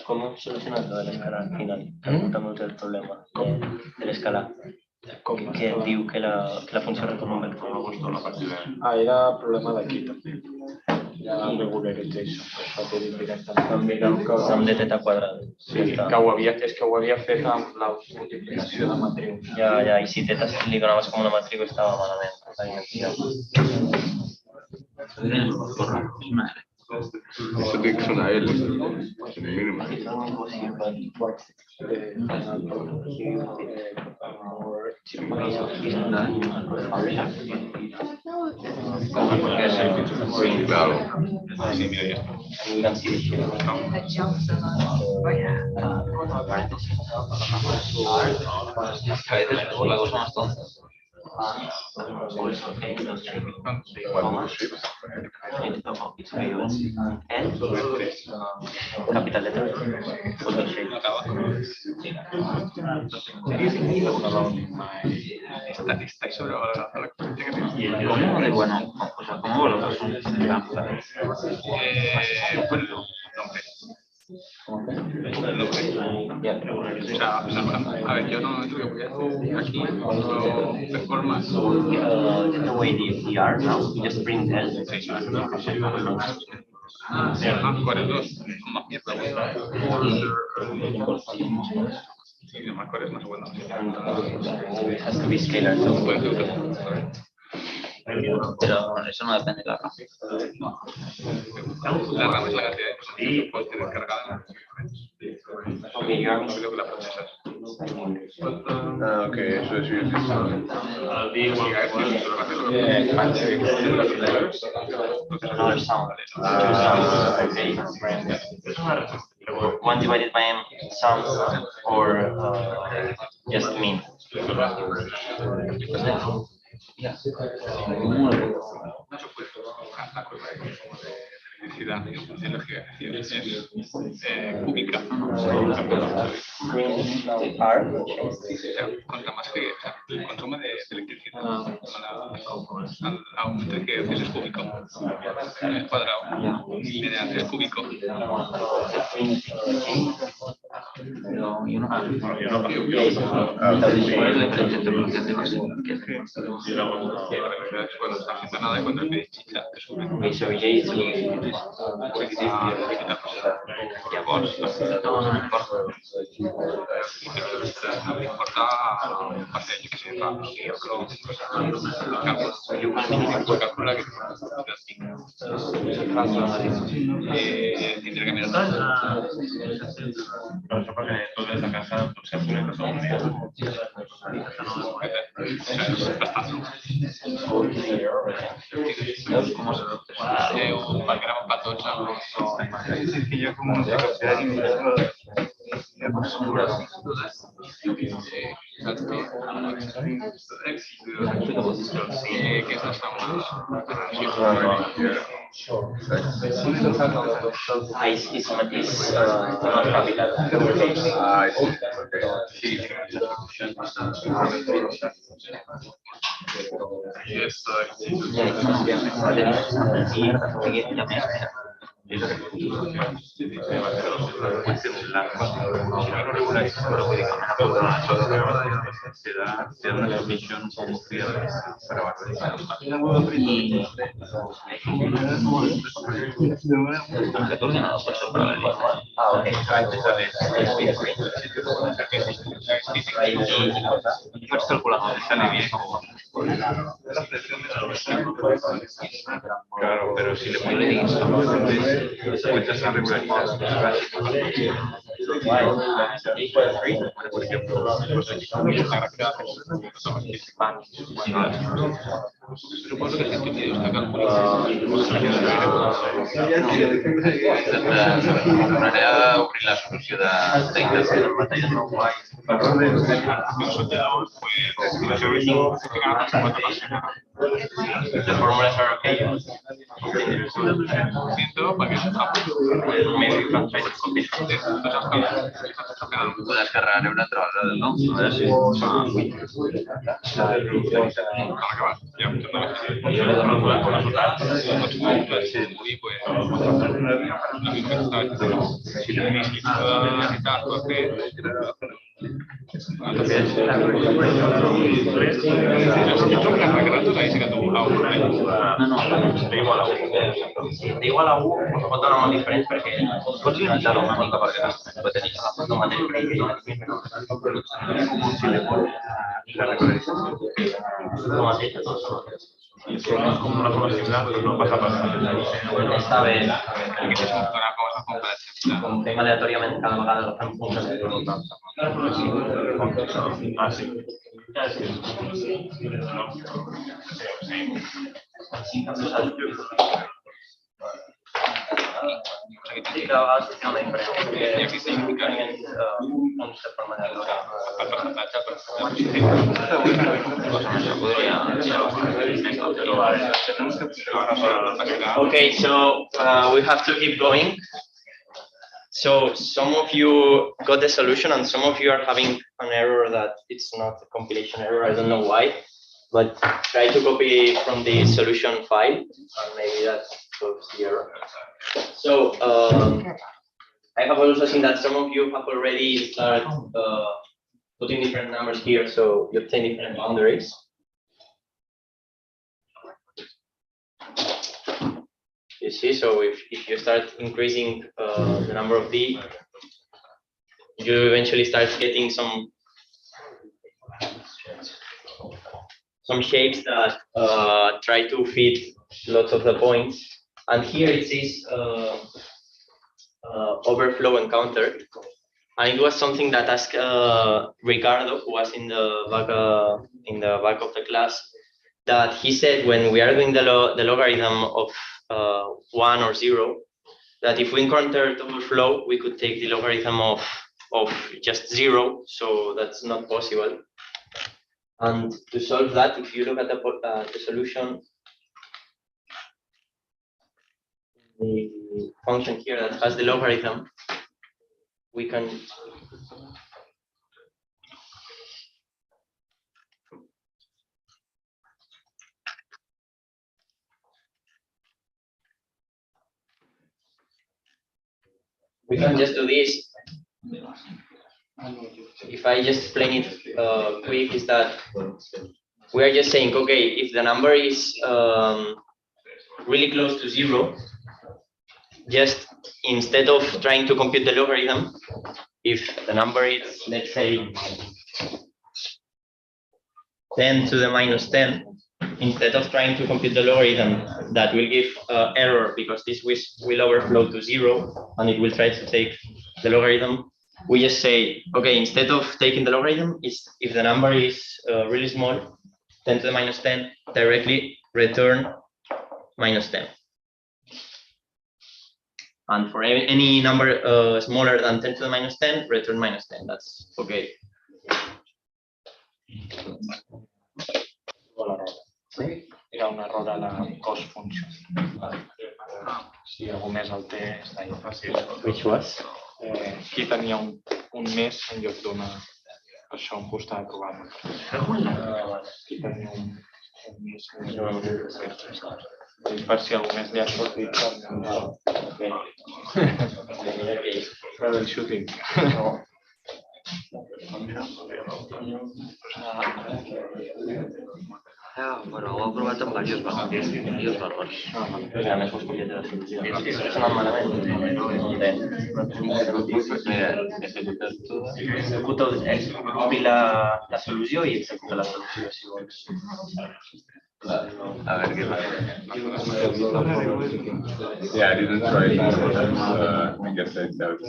¿Cómo solucionas lo de la escala al final? Preguntándote el problema de la escala. Que diu que la funció retorna un vector. Ah, era problema d'aquí també. Ja regularization, això t'he dit directament. Amb de teta quadrada. Sí, que ho havia fet amb la multiplicació de matrius. Ja, i si teta li donaves com una matriu estava malament. Eso tiene que ser una L, mínima. Claro. A veces las cosas más tontas. Capital letter. Estáis sobrevalorados la experiencia que tenéis. ¿Cómo de bueno? O sea, ¿cómo valoras un example? Bueno, a ver, yo no lo que voy a hacer aquí son performance. The way the R now, just bring L. Por el 2, más mierda. Sí, más core más bueno. It has to be scalar. Pero eso no depende de la RAM. La RAM es la cantidad de cosas que puedes tener cargada. Okay, you are Creo que la procesas. Ah, ok, eso es another sound. Two sounds. Okay. One divided by m sounds or just mean. electricidad en función de la generación es cúbica. Cuanto más que el consumo de electricidad al aumento de gigahercios es cúbico, el cuadrado, mediante el cúbico. Cuando está haciendo nada y cuando el pedido chicha te sube. Calcula que tendría que mirar Eso porque toda esa casa se pone todo un día. un gramo para tots Yo como no sé considerar inversor, que és una claro, pero si le pones cuentas irregularidades, por ejemplo, suposo que si tu vídeo està calculat tornaré a obrir la solució d'intenció del batalla no guai. The formulas are okay. Puc descarregar una altra vegada, no? De igual a U, pot donar molt diferent perquè pots limitar-ho una mica perquè no tenis la foto matèria Com una progressivitat, no passa per està bé. Com fem aleatòriament cada vegada lo fem punts Ah, sí. Sí, cada vegada es una diferència. Aquí significarien punts de forma aleatòria. Okay, so we have to keep going. So some of you got the solution and some of you are having an error that it's not a compilation error. I don't know why, but try to copy from the solution file and maybe that solves the error. So I have also seen that some of you have already started putting different numbers here, so you obtain different boundaries. You see, so if you start increasing the number of D, you eventually start getting some shapes that try to fit lots of the points. And here it says overflow encounter. And it was something that asked Ricardo, who was in the back of the class, that he said when we are doing the logarithm of 1 or 0, that if we encounter overflow, we could take the logarithm of just 0. So that's not possible. And to solve that, if you look at the solution, the function here that has the logarithm, we can just do this. If I just explain it quick, is that we are just saying, okay, if the number is really close to 0, just instead of trying to compute the logarithm, if the number is, let's say, 10 to the minus 10, instead of trying to compute the logarithm, that will give error because this will overflow to 0 and it will try to take the logarithm. We just say, okay, instead of taking the logarithm, if the number is really small, 10 to the minus 10, directly return minus 10. And for any number smaller than 10 to the minus 10, return minus 10. That's okay. Sí? Hi ha un error a la cost function. Si algú més el té, està ahí. Which was? Aquí tenia un més en lloc d'una. Per això em costava trobar-lo. Aquí tenia un més en lloc d'una. Per si algú més li ha sortit. Troubleshooting. Bueno, ho he provat amb diversos valors. A més, us conviene la solució. És una malament. Obri la solució i executa la solució, si vols. A ver qué pasa. Yeah, I didn't try it because I doubt.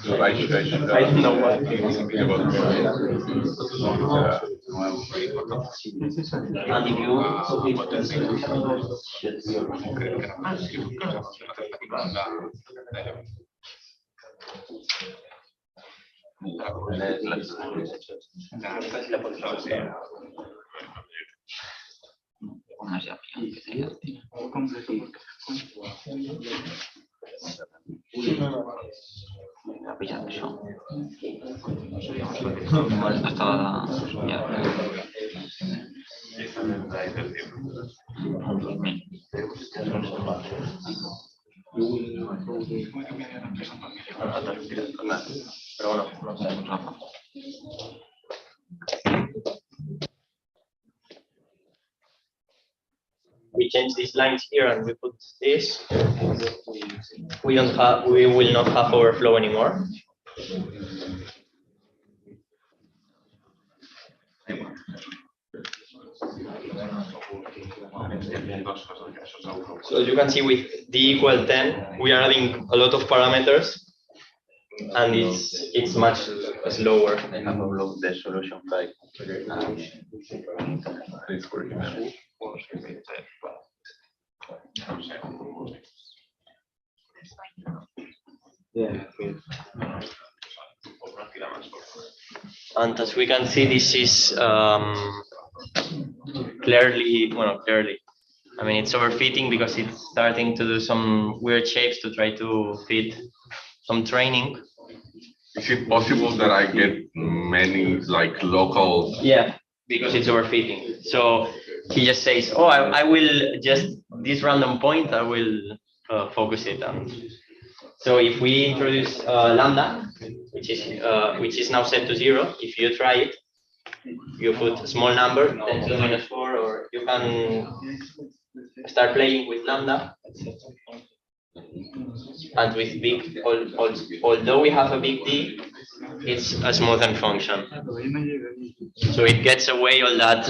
So I don't know what something about And if you Pero bueno, no we change these lines here and we put this. We will not have overflow anymore. So as you can see, with d equal 10, we are adding a lot of parameters, and it's much slower. I have uploaded the solution file. Please working on it. Yeah. And as we can see, this is clearly. I mean, it's overfitting because it's starting to do some weird shapes to try to fit some training. Is it possible that I get many like local? Yeah, because it's overfitting. So he just says, "Oh, I will just this random point. I will focus it on." So if we introduce lambda, which is now set to 0, if you try it, you put a small number, 10 to the minus 4, or you can start playing with lambda. And with big, although we have a big D, it's a smoothen function. So it gets away all that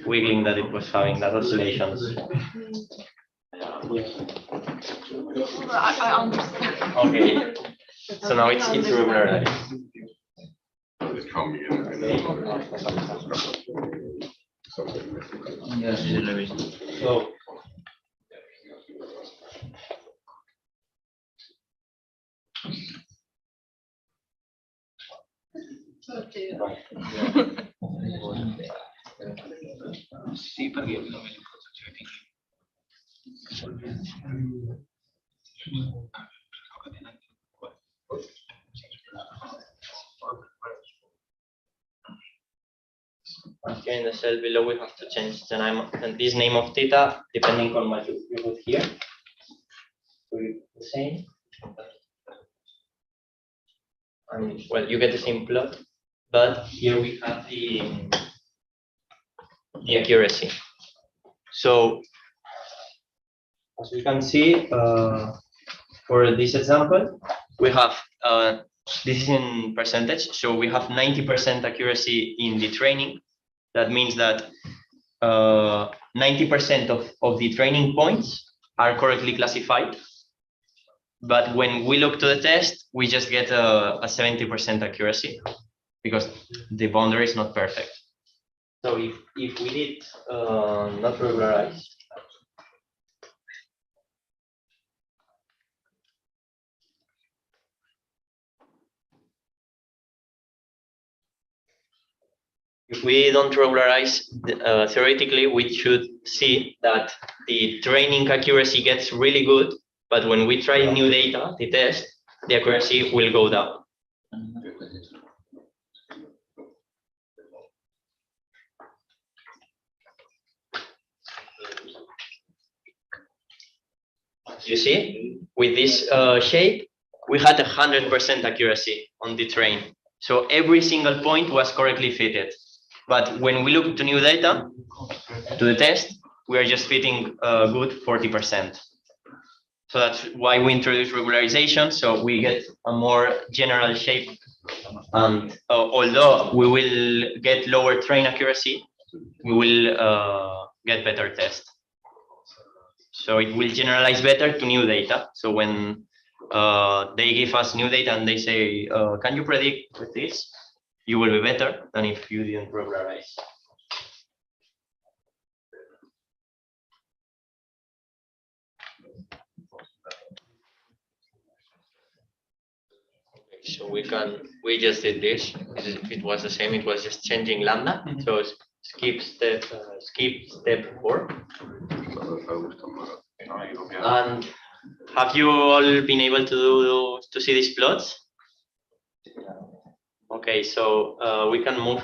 wiggling that it was having, that oscillations. I understand. Okay, so now it's regularized. So Sì, perché io non vedo cosa c'è. Here in the cell below, we have to change the name and this name of theta depending on what you put here. So the same. And well, you get the same plot, but here we have the accuracy. So as we can see, for this example, we have this is in percentage. So we have 90% accuracy in the training. That means that 90% of the training points are correctly classified. But when we look to the test, we just get a 70% accuracy because the boundary is not perfect. So if we did not regularize, if we don't regularize, theoretically, we should see that the training accuracy gets really good, but when we try new data, the test, the accuracy will go down. You see, with this shape, we had 100% accuracy on the train. So every single point was correctly fitted. But when we look to new data, to the test, we are just fitting a good 40%. So that's why we introduce regularization. So we get a more general shape. And although we will get lower train accuracy, we will get better test. So it will generalize better to new data. So when they give us new data and they say, can you predict with this? You will be better than if you didn't regularize. So we just did this. It was the same. It was just changing lambda. So skip step 4. And have you all been able to see these plots? Okay, so we can move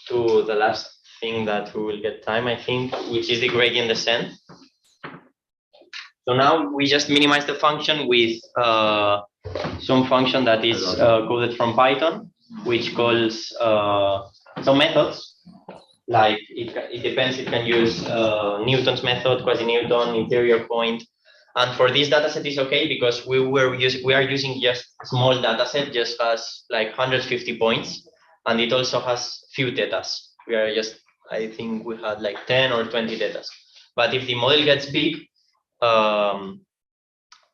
to the last thing that we will get time, I think, which is the gradient descent. So now we just minimize the function with some function that is coded from Python, which calls some methods. Like it depends, it can use Newton's method, quasi-Newton, interior point. And for this dataset is okay because we are using just a small dataset, just has like 150 points, and it also has few thetas. We are just, I think we had like 10 or 20 thetas. But if the model gets big,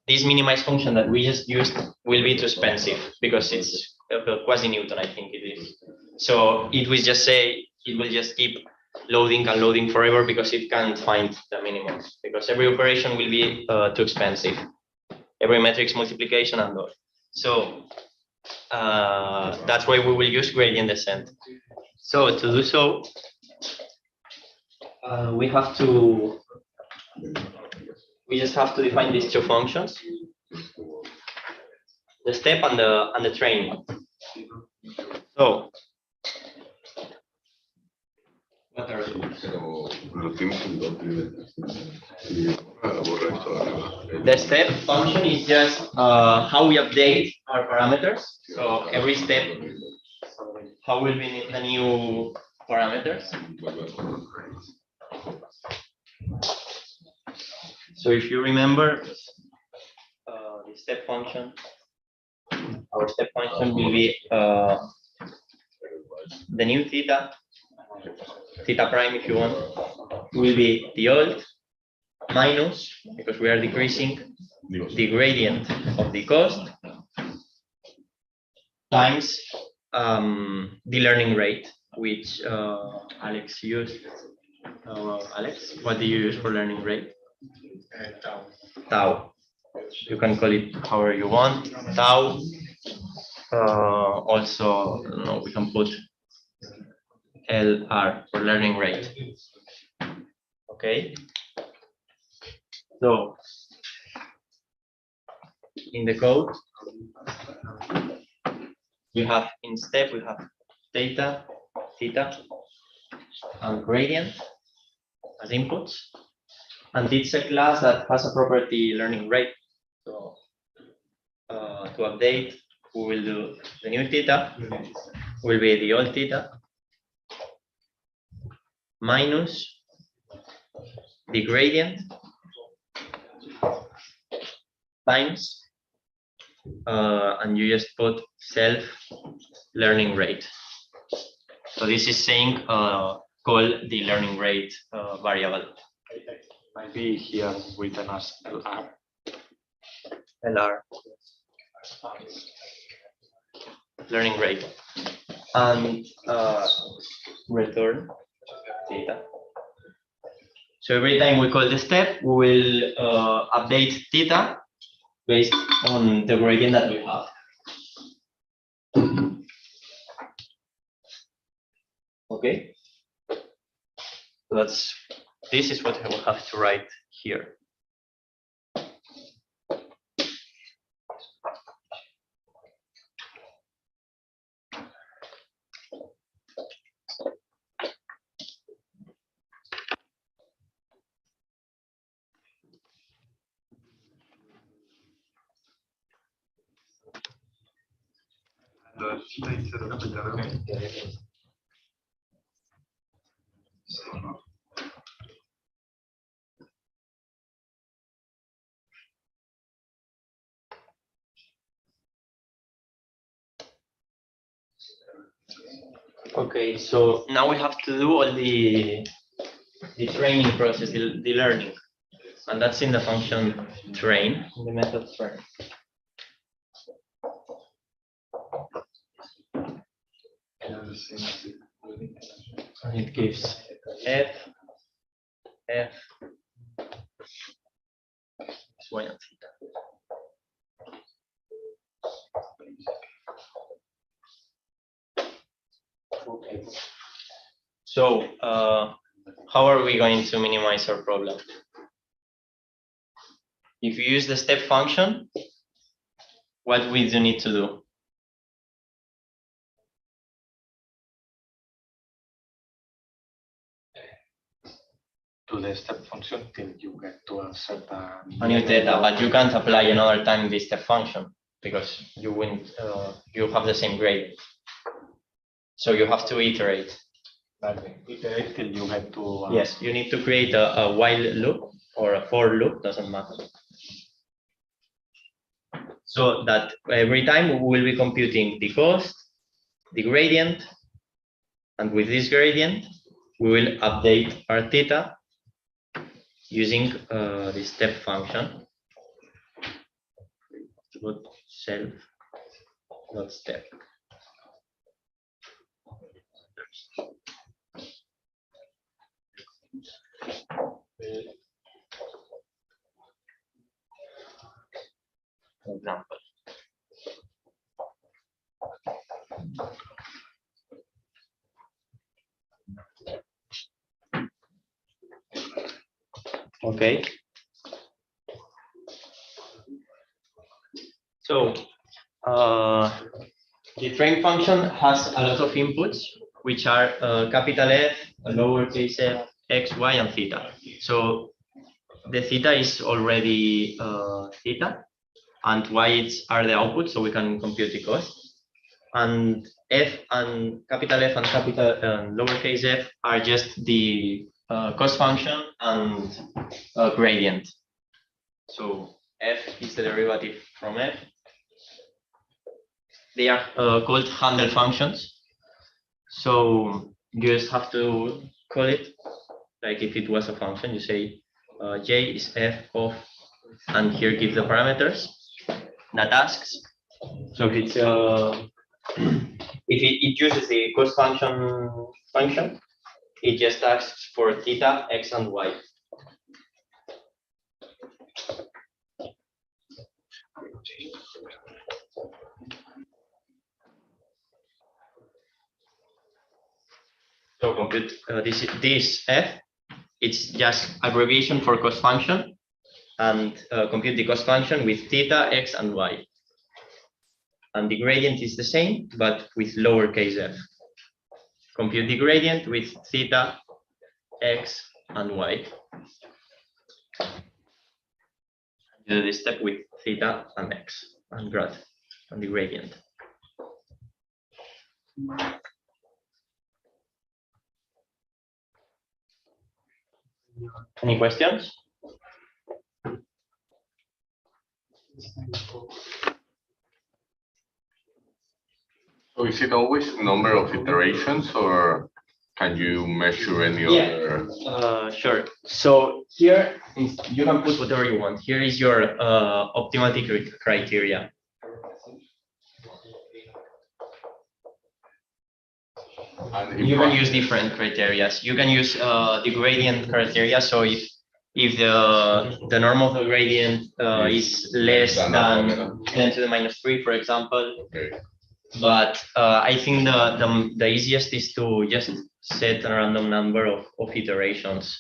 this minimize function that we just used will be too expensive because it's quasi-Newton, I think it is. So it will just say, it will just keep loading and loading forever because it can't find the minimums, because every operation will be too expensive. Every matrix multiplication and all. So that's why we will use gradient descent. So to do so, we just have to define these two functions, the step and the train. So what are those? The step function is just how we update our parameters. So every step, how will we need the new parameters. So if you remember the step function, our step function will be the new theta prime, if you want, will be the old minus, because we are decreasing, the gradient of the cost times the learning rate, which Alex used. Alex, what do you use for learning rate? Tau. Tau. You can call it however you want. Tau. Also, no, we can put LR for learning rate. Okay. So in the code, you have in step we have theta, and gradient as inputs, and it's a class that has a property learning rate. So to update, we will do the new theta will be the old theta minus the gradient times, and you just put self learning rate. So this is saying call the learning rate variable. Maybe here written as LR. LR. Learning rate. And return data. So every time we call the step, we will update theta based on the gradient that we have. Okay. So this is what I will have to write here. Okay, so now we have to do all the training process, the learning, and that's in the function train, in the method train. And it gives f, y, and theta. Okay. So how are we going to minimize our problem? If you use the step function, what we do need to do? To the step function till you get to a certain new theta, but you can't apply another time this step function because you wouldn't, you have the same grade. So you have to iterate. Iterate till you get to. Yes, you need to create a while loop or a for loop, doesn't matter. So that every time we will be computing the cost, the gradient, and with this gradient, we will update our theta using the step function. Self dot step. Example. Okay. So the train function has a lot of inputs, which are capital F, lowercase f, x, y, and theta. So the theta is already theta, and y are the outputs, so we can compute the cost. And f and capital F and capital lowercase f are just the cost function and gradient. So f is the derivative from f. They are called handle functions. So you just have to call it like if it was a function. You say j is f of, and here give the parameters that asks. So it's if it uses the cost function, it just asks for theta, x, and y. So compute this f. It's just abbreviation for cost function, and compute the cost function with theta, x, and y. And the gradient is the same, but with lowercase f. Compute the gradient with theta, x, and y. Do this step with theta and x and grad and the gradient. Any questions? So is it always number of iterations, or can you measure any other? Sure. So here you can put whatever you want. Here is your optimality criteria. You can use different criteria. You can use the gradient criteria. So if the norm of the gradient is less than 10 to the -3, for example. Okay. But I think the easiest is to just set a random number of iterations.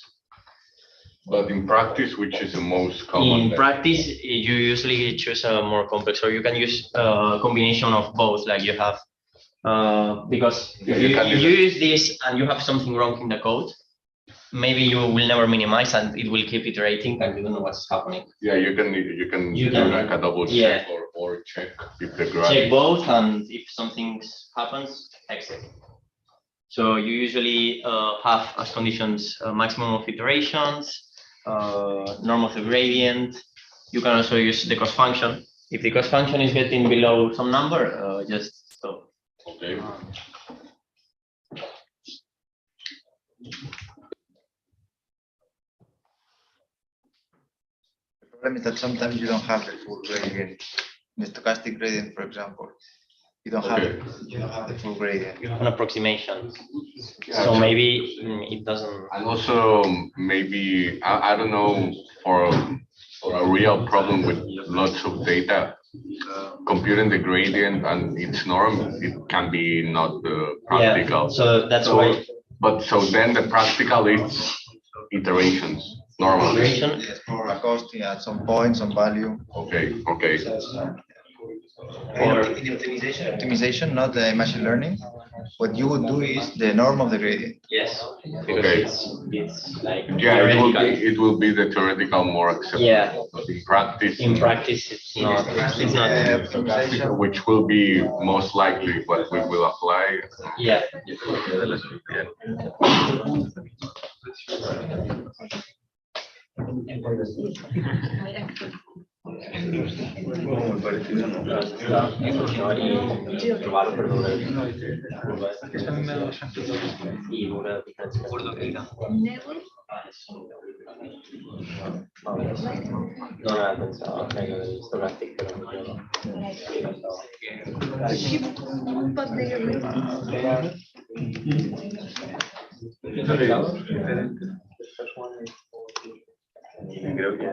But in practice, which is the most common? In practice, you usually choose a more complex, or you can use a combination of both. Like you have, because if you use this and you have something wrong in the code, maybe you will never minimize and it will keep iterating and you don't know what's happening. Yeah, you can do like a double check or check if the graph. Check both, and if something happens, exit. So you usually have as conditions maximum of iterations, norm of the gradient. You can also use the cost function. If the cost function is getting below some number, just stop. Okay. The problem is that sometimes you don't have the full gradient. The stochastic gradient, for example, you don't have the full gradient. You have an approximation. Yeah, so maybe it doesn't. And also maybe I don't know, for a real problem with lots of data, computing the gradient and its norm, it can be not practical. Yeah, so that's why. But so then the practical is iterations. Normal. Yes, for a cost at some point, some value. Okay, okay. Or in optimization, not the machine learning, what you would do is the norm of the gradient. Yes. Okay. It's like it will be the theoretical more acceptable. Yeah. But in practice. It's not. It's not. Which will be most likely what we will apply. Yeah. Creo que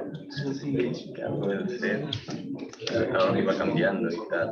algo debe ser, el mercado iba cambiando y tal.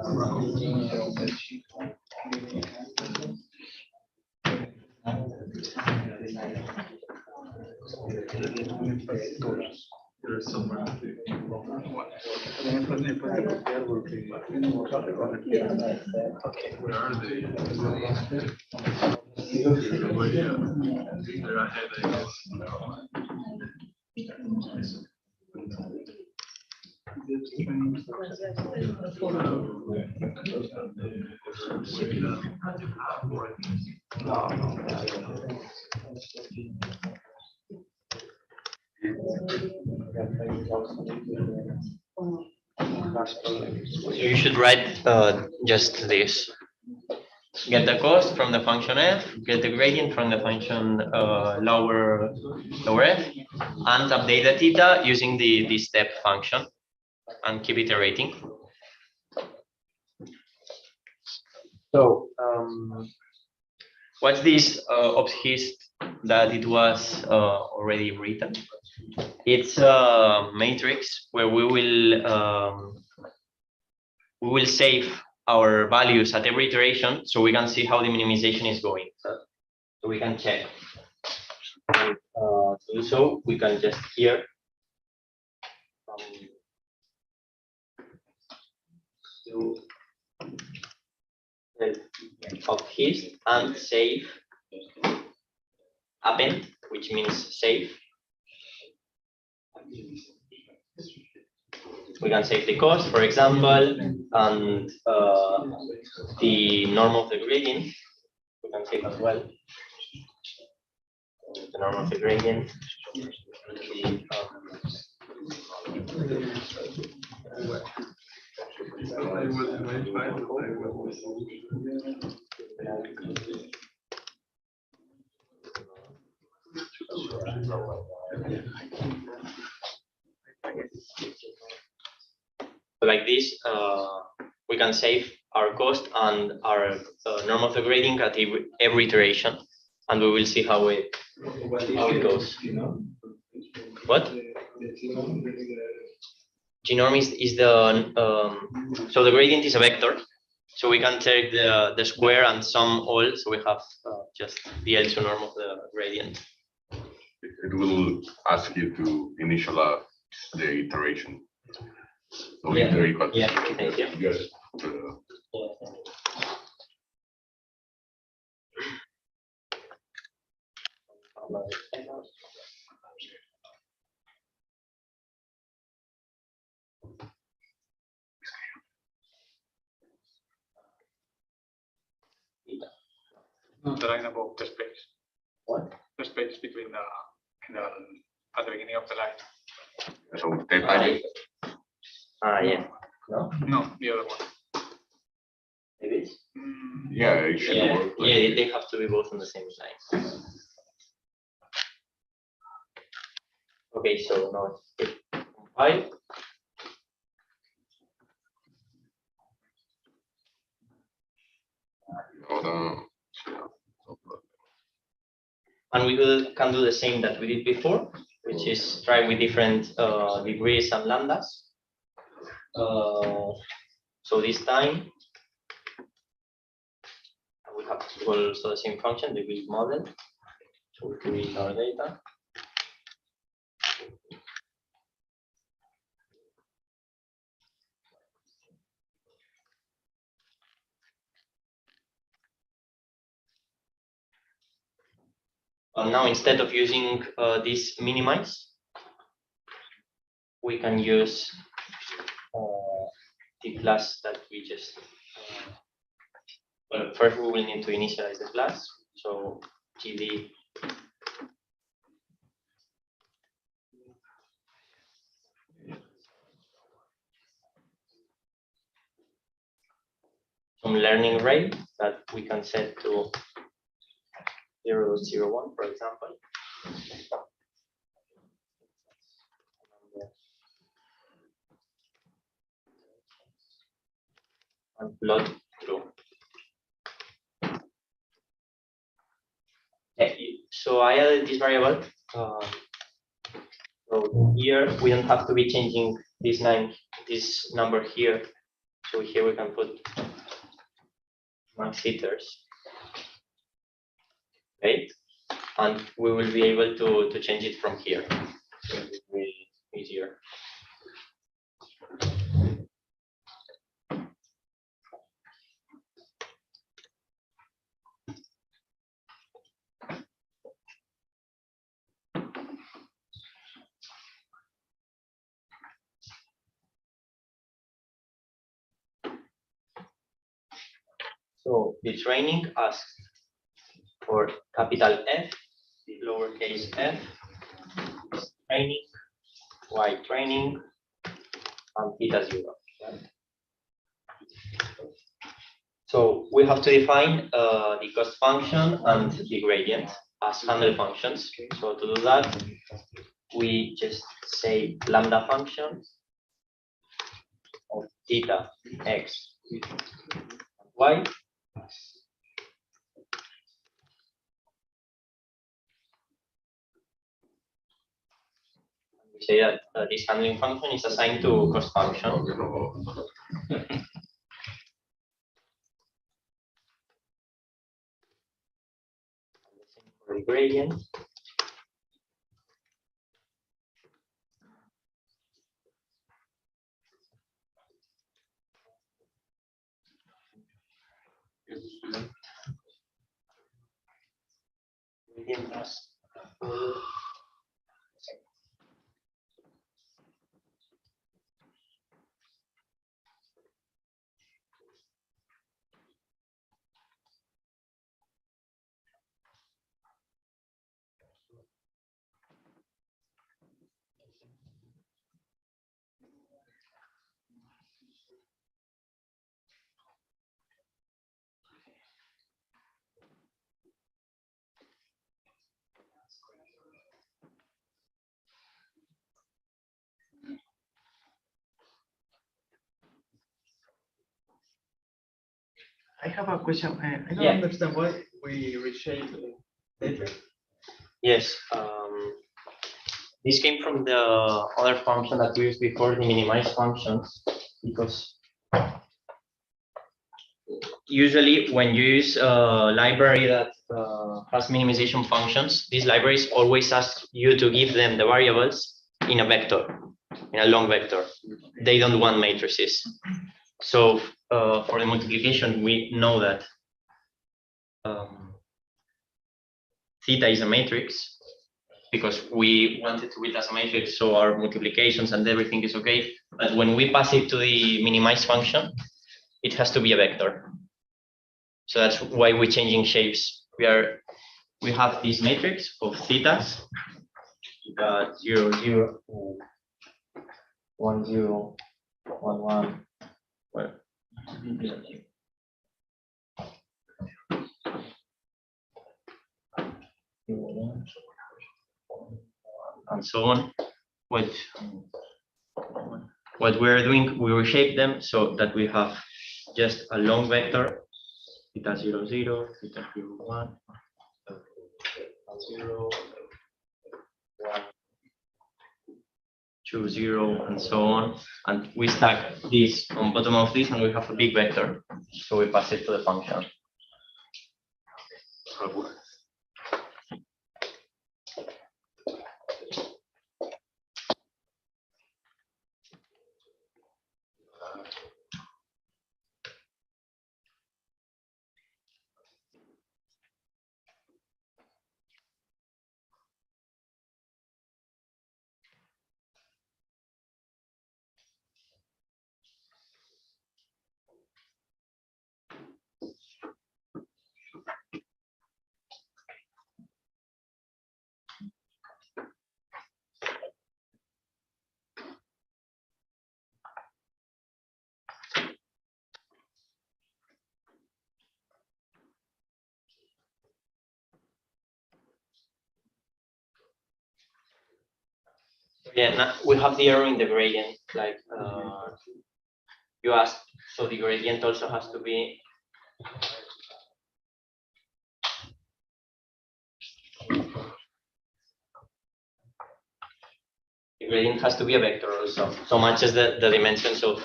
You should write just this. Get the cost from the function f, get the gradient from the function lower f, and update the theta using the step function, and keep iterating. So what's this obhist that it was already written? It's a matrix where we will save our values at every iteration, so we can see how the minimization is going. So So we can check. And, to do so, we can just here do of his and save append, which means save. We can save the cost, for example, and the norm of the gradient. We can save as well. The norm of the gradient. So like this, we can save our cost and our norm of the gradient at every iteration, and we will see how it goes. What? G-norm is the so the gradient is a vector, so we can take the square and sum all, so we have just the L2 norm of the gradient. It will ask you to initialize the iteration. So Yeah, iterate, but yeah, thank you. Yes. No, the line above the space. What? The space between at the beginning of the line. So theta. Yeah. No? No, the other one. Maybe? Yeah, it should work. Yeah, they have to be both on the same line. Okay, so now it's 5. And we can do the same that we did before, which is try with different degrees and lambdas. So this time we have to call also the same function, the build model. So we create our data. Now, instead of using this minimize, we can use the class that we just. Well, first we will need to initialize the class. So gd some learning rate that we can set to 0.01, for example. And plot through. So I added this variable. So here we don't have to be changing this number here. So here we can put max hitters. Right? And we will be able to change it from here. So it will be easier. So the training asks for capital F, lowercase f, training, y training, and theta 0. Right? So we have to define the cost function and the gradient as handle functions. So to do that, we just say lambda function of theta x and y. We say that this handling function is assigned to cost function. the gradient. Gradient plus I have a question. I don't Yeah. understand why we reshape the data. Yes. This came from the other function that we used before, the minimize functions, because usually when you use a library that has minimization functions, these libraries always ask you to give them the variables in a vector, in a long vector. They don't want matrices. So for the multiplication, we know that theta is a matrix because we want it to be as a matrix, so our multiplications and everything is okay. But when we pass it to the minimize function, it has to be a vector. So that's why we're changing shapes. We have this matrix of thetas, 0, 0, 1, 0, 1, 1. Well, and so on. What we're doing, we reshape them so that we have just a long vector, theta 0, 0, theta 0, 1, 0, 1, 2, 0, and so on. And we stack this on bottom of this, and we have a big vector. So we pass it to the function. Yeah, now we have the error in the gradient, like you asked. So the gradient also has to be a vector also, so much as the dimensions of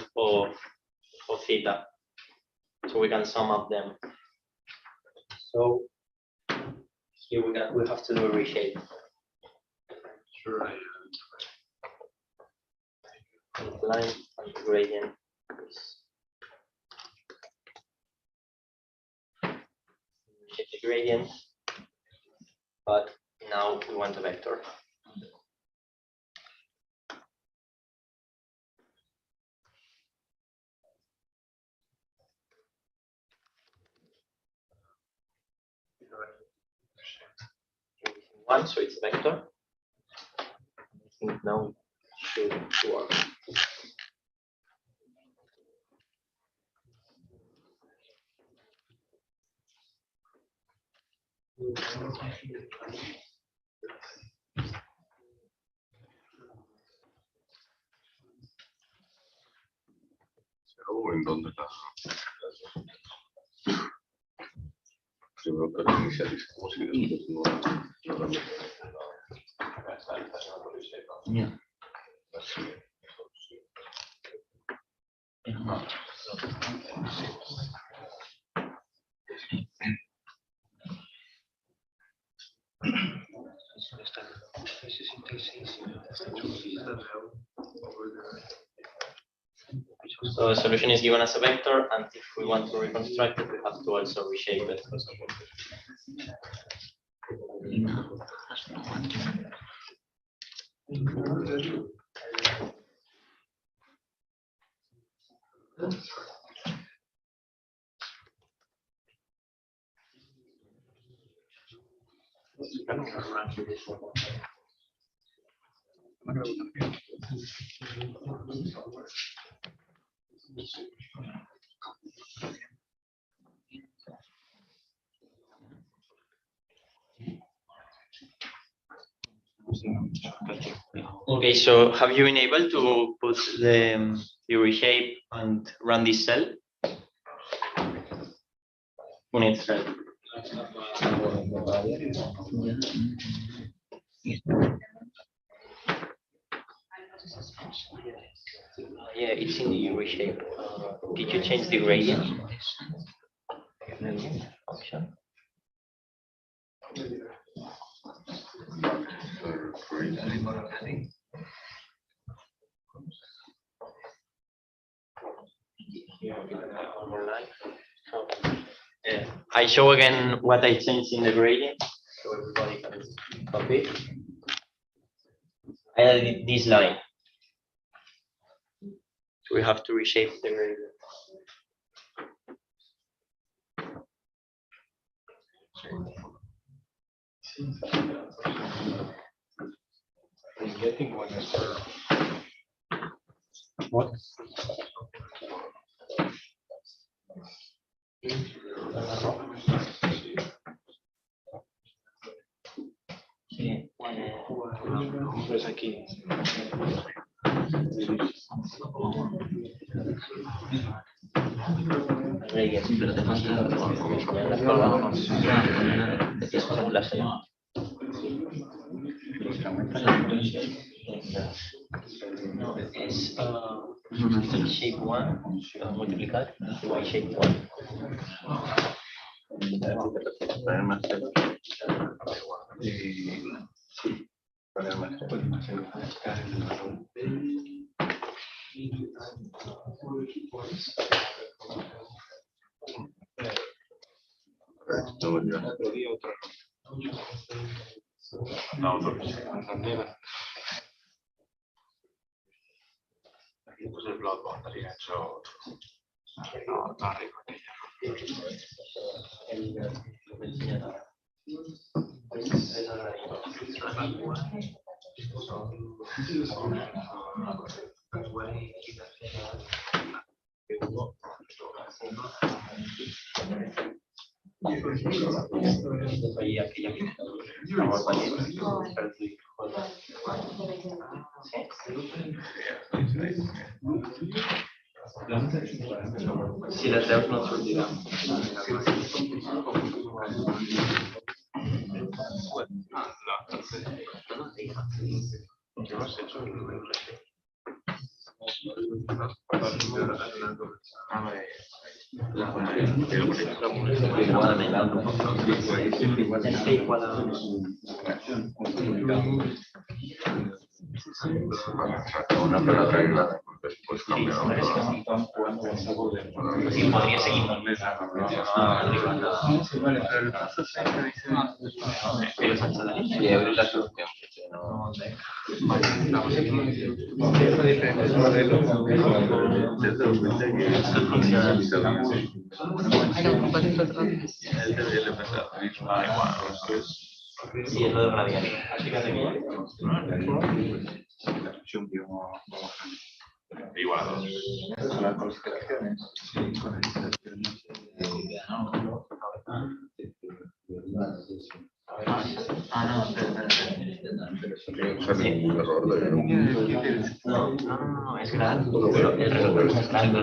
theta. So we can sum up them. So here we have to do a reshape. Sure. Line and the gradient reshape the gradient, but now we want a vector. One, so it's a vector. I think now it should work. ¿En dónde está? Primero que lo inicialice como si después no realmente. So the solution is given as a vector, and if we want to reconstruct it, we have to also reshape it. Okay, so have you been able to put the reshape and run this cell? On itself. Yeah, it's in the reshape. Did you change the gradient? Option. I show again what I changed in the gradient, so everybody can copy. I added this line. So we have to reshape the gradient. What? Sí, pues aquí. Pero te falta no, es shape 1 multiplicar y shape 1. Pues el blog pondría eso. No, no arriba Si les veus no et sortirà. Una pero regla, después cambiamos. Sí, podria seguir. Sí, es lo de radial. Igual a 2. Las consideraciones. No, es grande. El resultado es grande.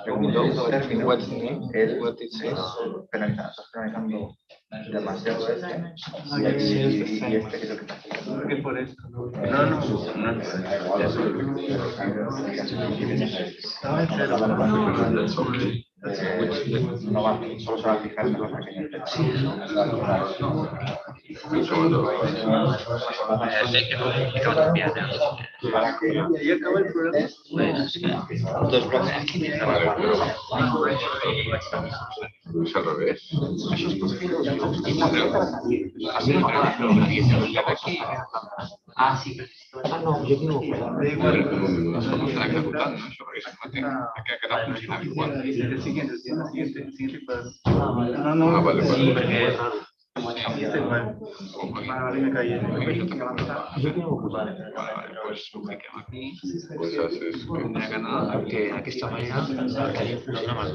Segundo término, el penalizando demasiado este y este que es lo que pasa. Porque por esto. No. No va, solo se va a fijar en las pequeñas. Y ahí acaba el programa. Dos bloques. Es al revés. Ah, sí, no, yo tengo Da No está ejecutando eso, porque es que ha quedado funcionando igual. El siguiente cuadro. Ah, vale, vale. Este igual. Vale, me caí. Pues cliquem aquí. Pues haces Tendrà que anar perquè d'aquesta manera el que funciona més.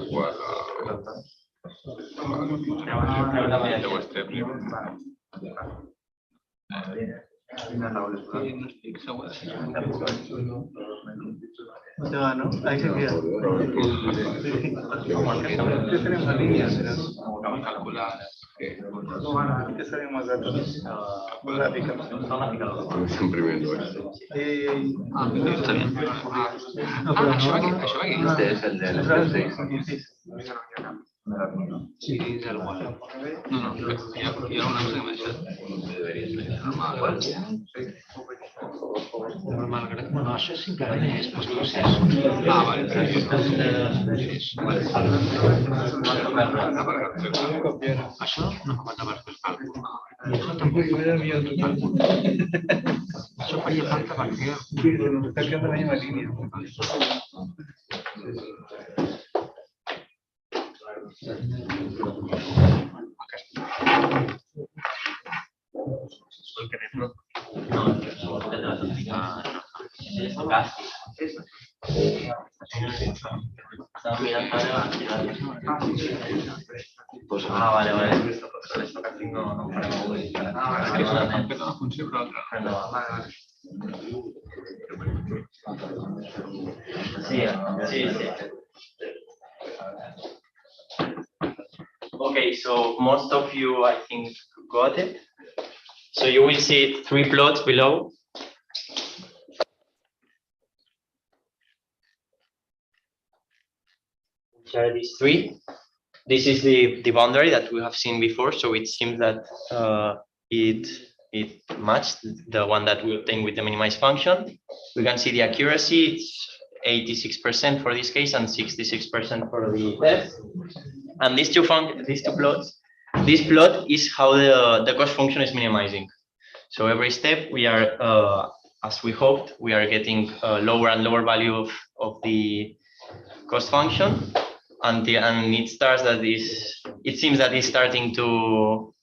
No estic segur. No te va, ¿no? Ahí se queda. ¿Qué tenemos la línea? Vamos a calcular. ¿Qué salen más datos? Gráfica. Estás imprimiendo esto. Ah, està bé. Això va aquí. Este es el del 6. Sí, és el gual. No, hi ha una cosa que m'ha deixat. Malgrat... No, això simplement és postprocés. Ah, vale, però Això no fa falta per fer el càlcul. Això tampoc fa falta. Això faria falta perquè... Está quedando en la misma línea. Pues, vale, vale. Sí, sí, sí. Okay, so most of you, I think, got it. So you will see 3 plots below. Share these 3. This is the boundary that we have seen before. So it seems that it matched the one that we obtained with the minimize function. We can see the accuracy. It's 86% for this case and 66% for the test. And these two plots, this plot is how the cost function is minimizing. So every step we are, as we hoped, we are getting a lower and lower value of the cost function, and it starts that it seems that it's starting to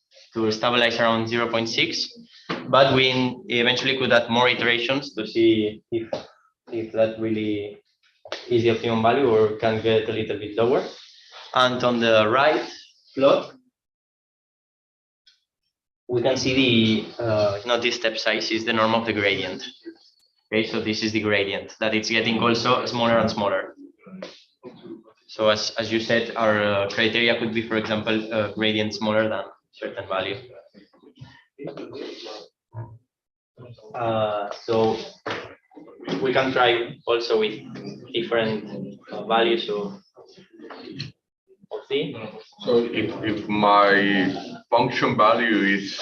stabilize around 0.6, but we eventually could add more iterations to see if that really is the optimum value or can get a little bit lower. And on the right plot, we can see not the step size, is the norm of the gradient. Okay, so this is the gradient, that it's getting also smaller and smaller. So as you said, our criteria could be, for example, a gradient smaller than a certain value. So we can try also with different values of C. So if my function value is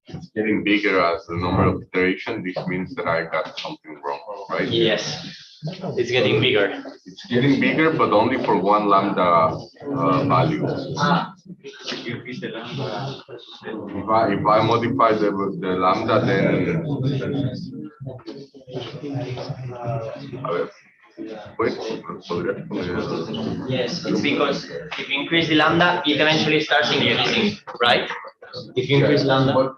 it's getting bigger as the number of iterations, this means that I got something wrong, right? Yes, it's getting bigger. It's getting bigger, but only for one lambda value. If I modify the lambda, then a ver. Yes, it's because if you increase the lambda, it eventually starts increasing, right? If you increase lambda.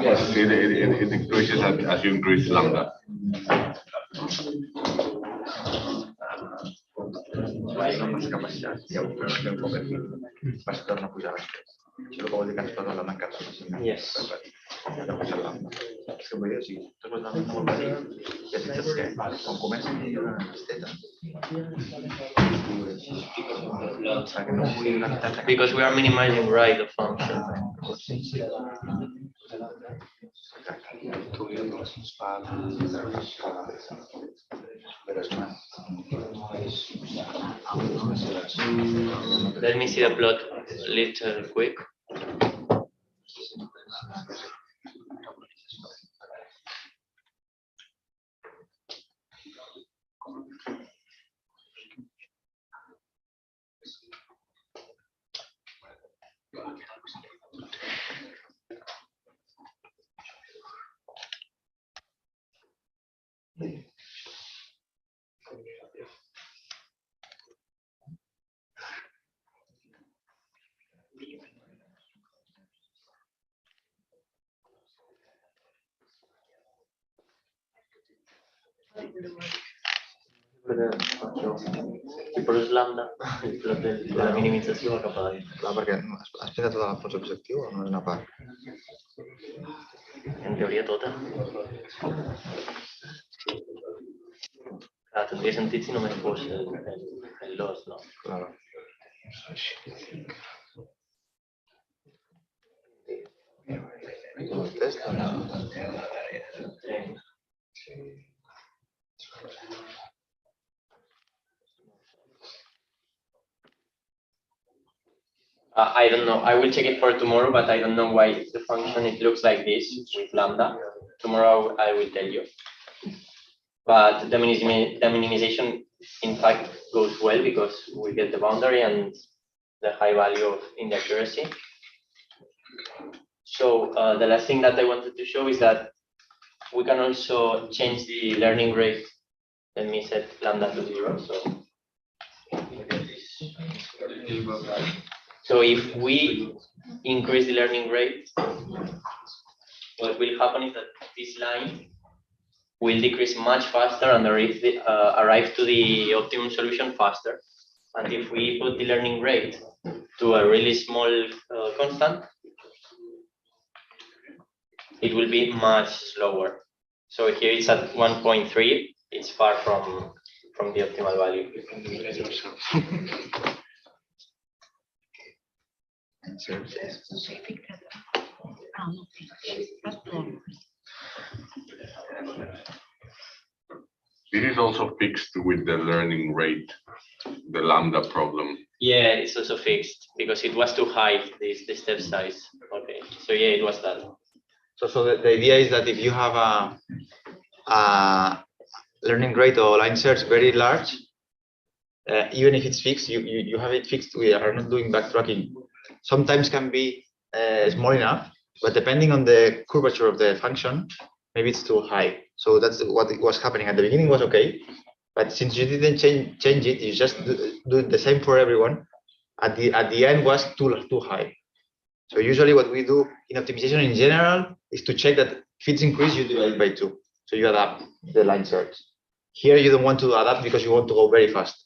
Yes, it increases as you increase lambda. Yes. Quan comencen a millorar les theta. Because we are minimizing right the function. Let me see the plot a little quick. I per lambda, el plot de la minimització cap a dalt. Clar, perquè has pensat tota la funció objectiu o no és una part? En teoria tota. Clar, tindria sentit si només fos el loss, no? Claro. El test, I don't know. I will check it for tomorrow, but I don't know why the function it looks like this with lambda. Tomorrow I will tell you. But the minimization, in fact, goes well because we get the boundary and the high value of inaccuracy. So the last thing that I wanted to show is that we can also change the learning rate. Let me set lambda to 0. So if we increase the learning rate, what will happen is that this line will decrease much faster and arrive to the optimum solution faster. And if we put the learning rate to a really small constant, it will be much slower. So here it's at 1.3. It's far from the optimal value. It is also fixed with the learning rate, the lambda problem. Yeah, it's also fixed because it was too high, the step size. Okay, so yeah, it was that. So the idea is that if you have a learning rate or line search very large, even if it's fixed, you have it fixed. We are not doing backtracking. Sometimes can be small enough, but depending on the curvature of the function, maybe it's too high. So that's what it was happening at the beginning. Was okay, but since you didn't change it, you just do the same for everyone. At the end was too high. So usually what we do in optimization in general is to check that if it's increased, you divide by 2. So you adapt the line search. Here you don't want to adapt because you want to go very fast.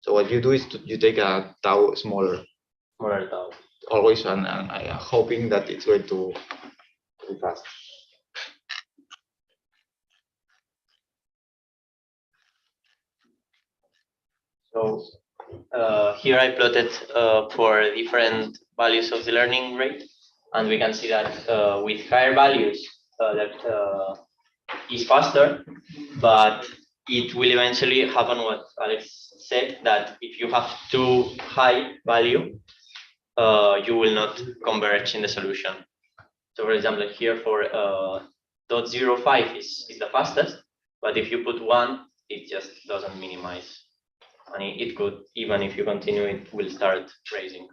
So what you do is you take a tau smaller. Smaller tau. Always, and I am hoping that it's going to be fast. So here I plotted for different values of the learning rate, and we can see that with higher values that is faster, but it will eventually happen what Alex said, that if you have too high value, you will not converge in the solution. So for example, here for 0.05 is the fastest, but if you put 1, it just doesn't minimize. And it could, even if you continue, it will start raising.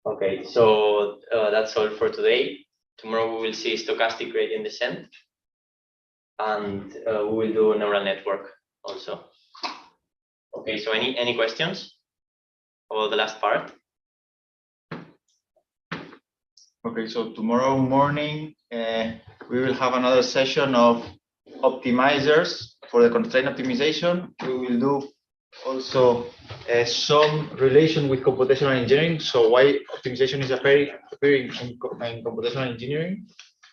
Okay, so that's all for today. Tomorrow we will see stochastic gradient descent, and we will do neural network also. Okay, so any questions about the last part? Okay, so tomorrow morning we will have another session of optimizers for the constraint optimization. We will do also some relation with computational engineering. So why optimization is appearing in computational engineering.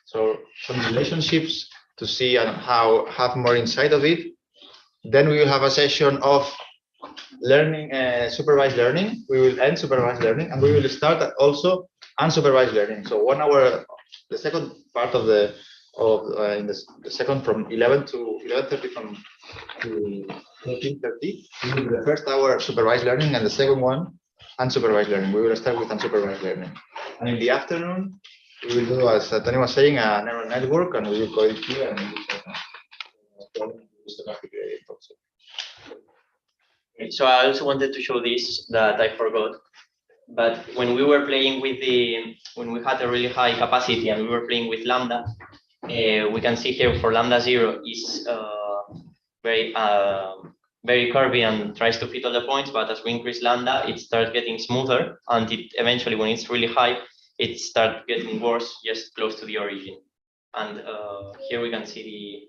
So some relationships to see and have more insight of it. Then we will have a session of learning, supervised learning. We will end supervised learning, and we will start also unsupervised learning. So 1 hour, the second part of the the second from 11 to 11:30 to 13:30. The first hour supervised learning, and the second one unsupervised learning. We will start with unsupervised learning, and in the afternoon we will do, as Tony was saying, a neural network, and we will code it here and So I also wanted to show this that I forgot. But when we were playing with when we had a really high capacity and we were playing with lambda, we can see here for lambda 0 is very curvy and tries to fit all the points. But as we increase lambda, it starts getting smoother, and it eventually, when it's really high, it starts getting worse, just close to the origin. And here we can see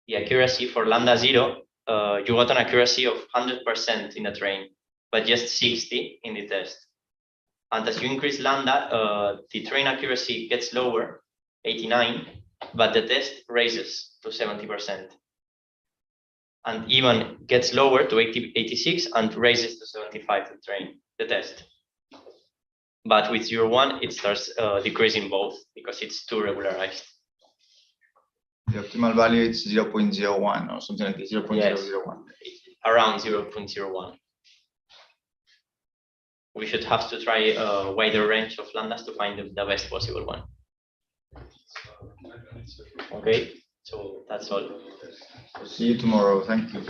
the accuracy for lambda 0. You got an accuracy of 100% in the train, but just 60 in the test. And as you increase lambda, the train accuracy gets lower, 89, but the test raises to 70%. And even gets lower to 86 and raises to 75 the test. But with 0.1, it starts decreasing both because it's too regularized. The optimal value is 0.01 or something like this, 0.001. Yes, around 0.01. We should have to try a wider range of lambdas to find the best possible one. Okay, so that's all. See you tomorrow. Thank you.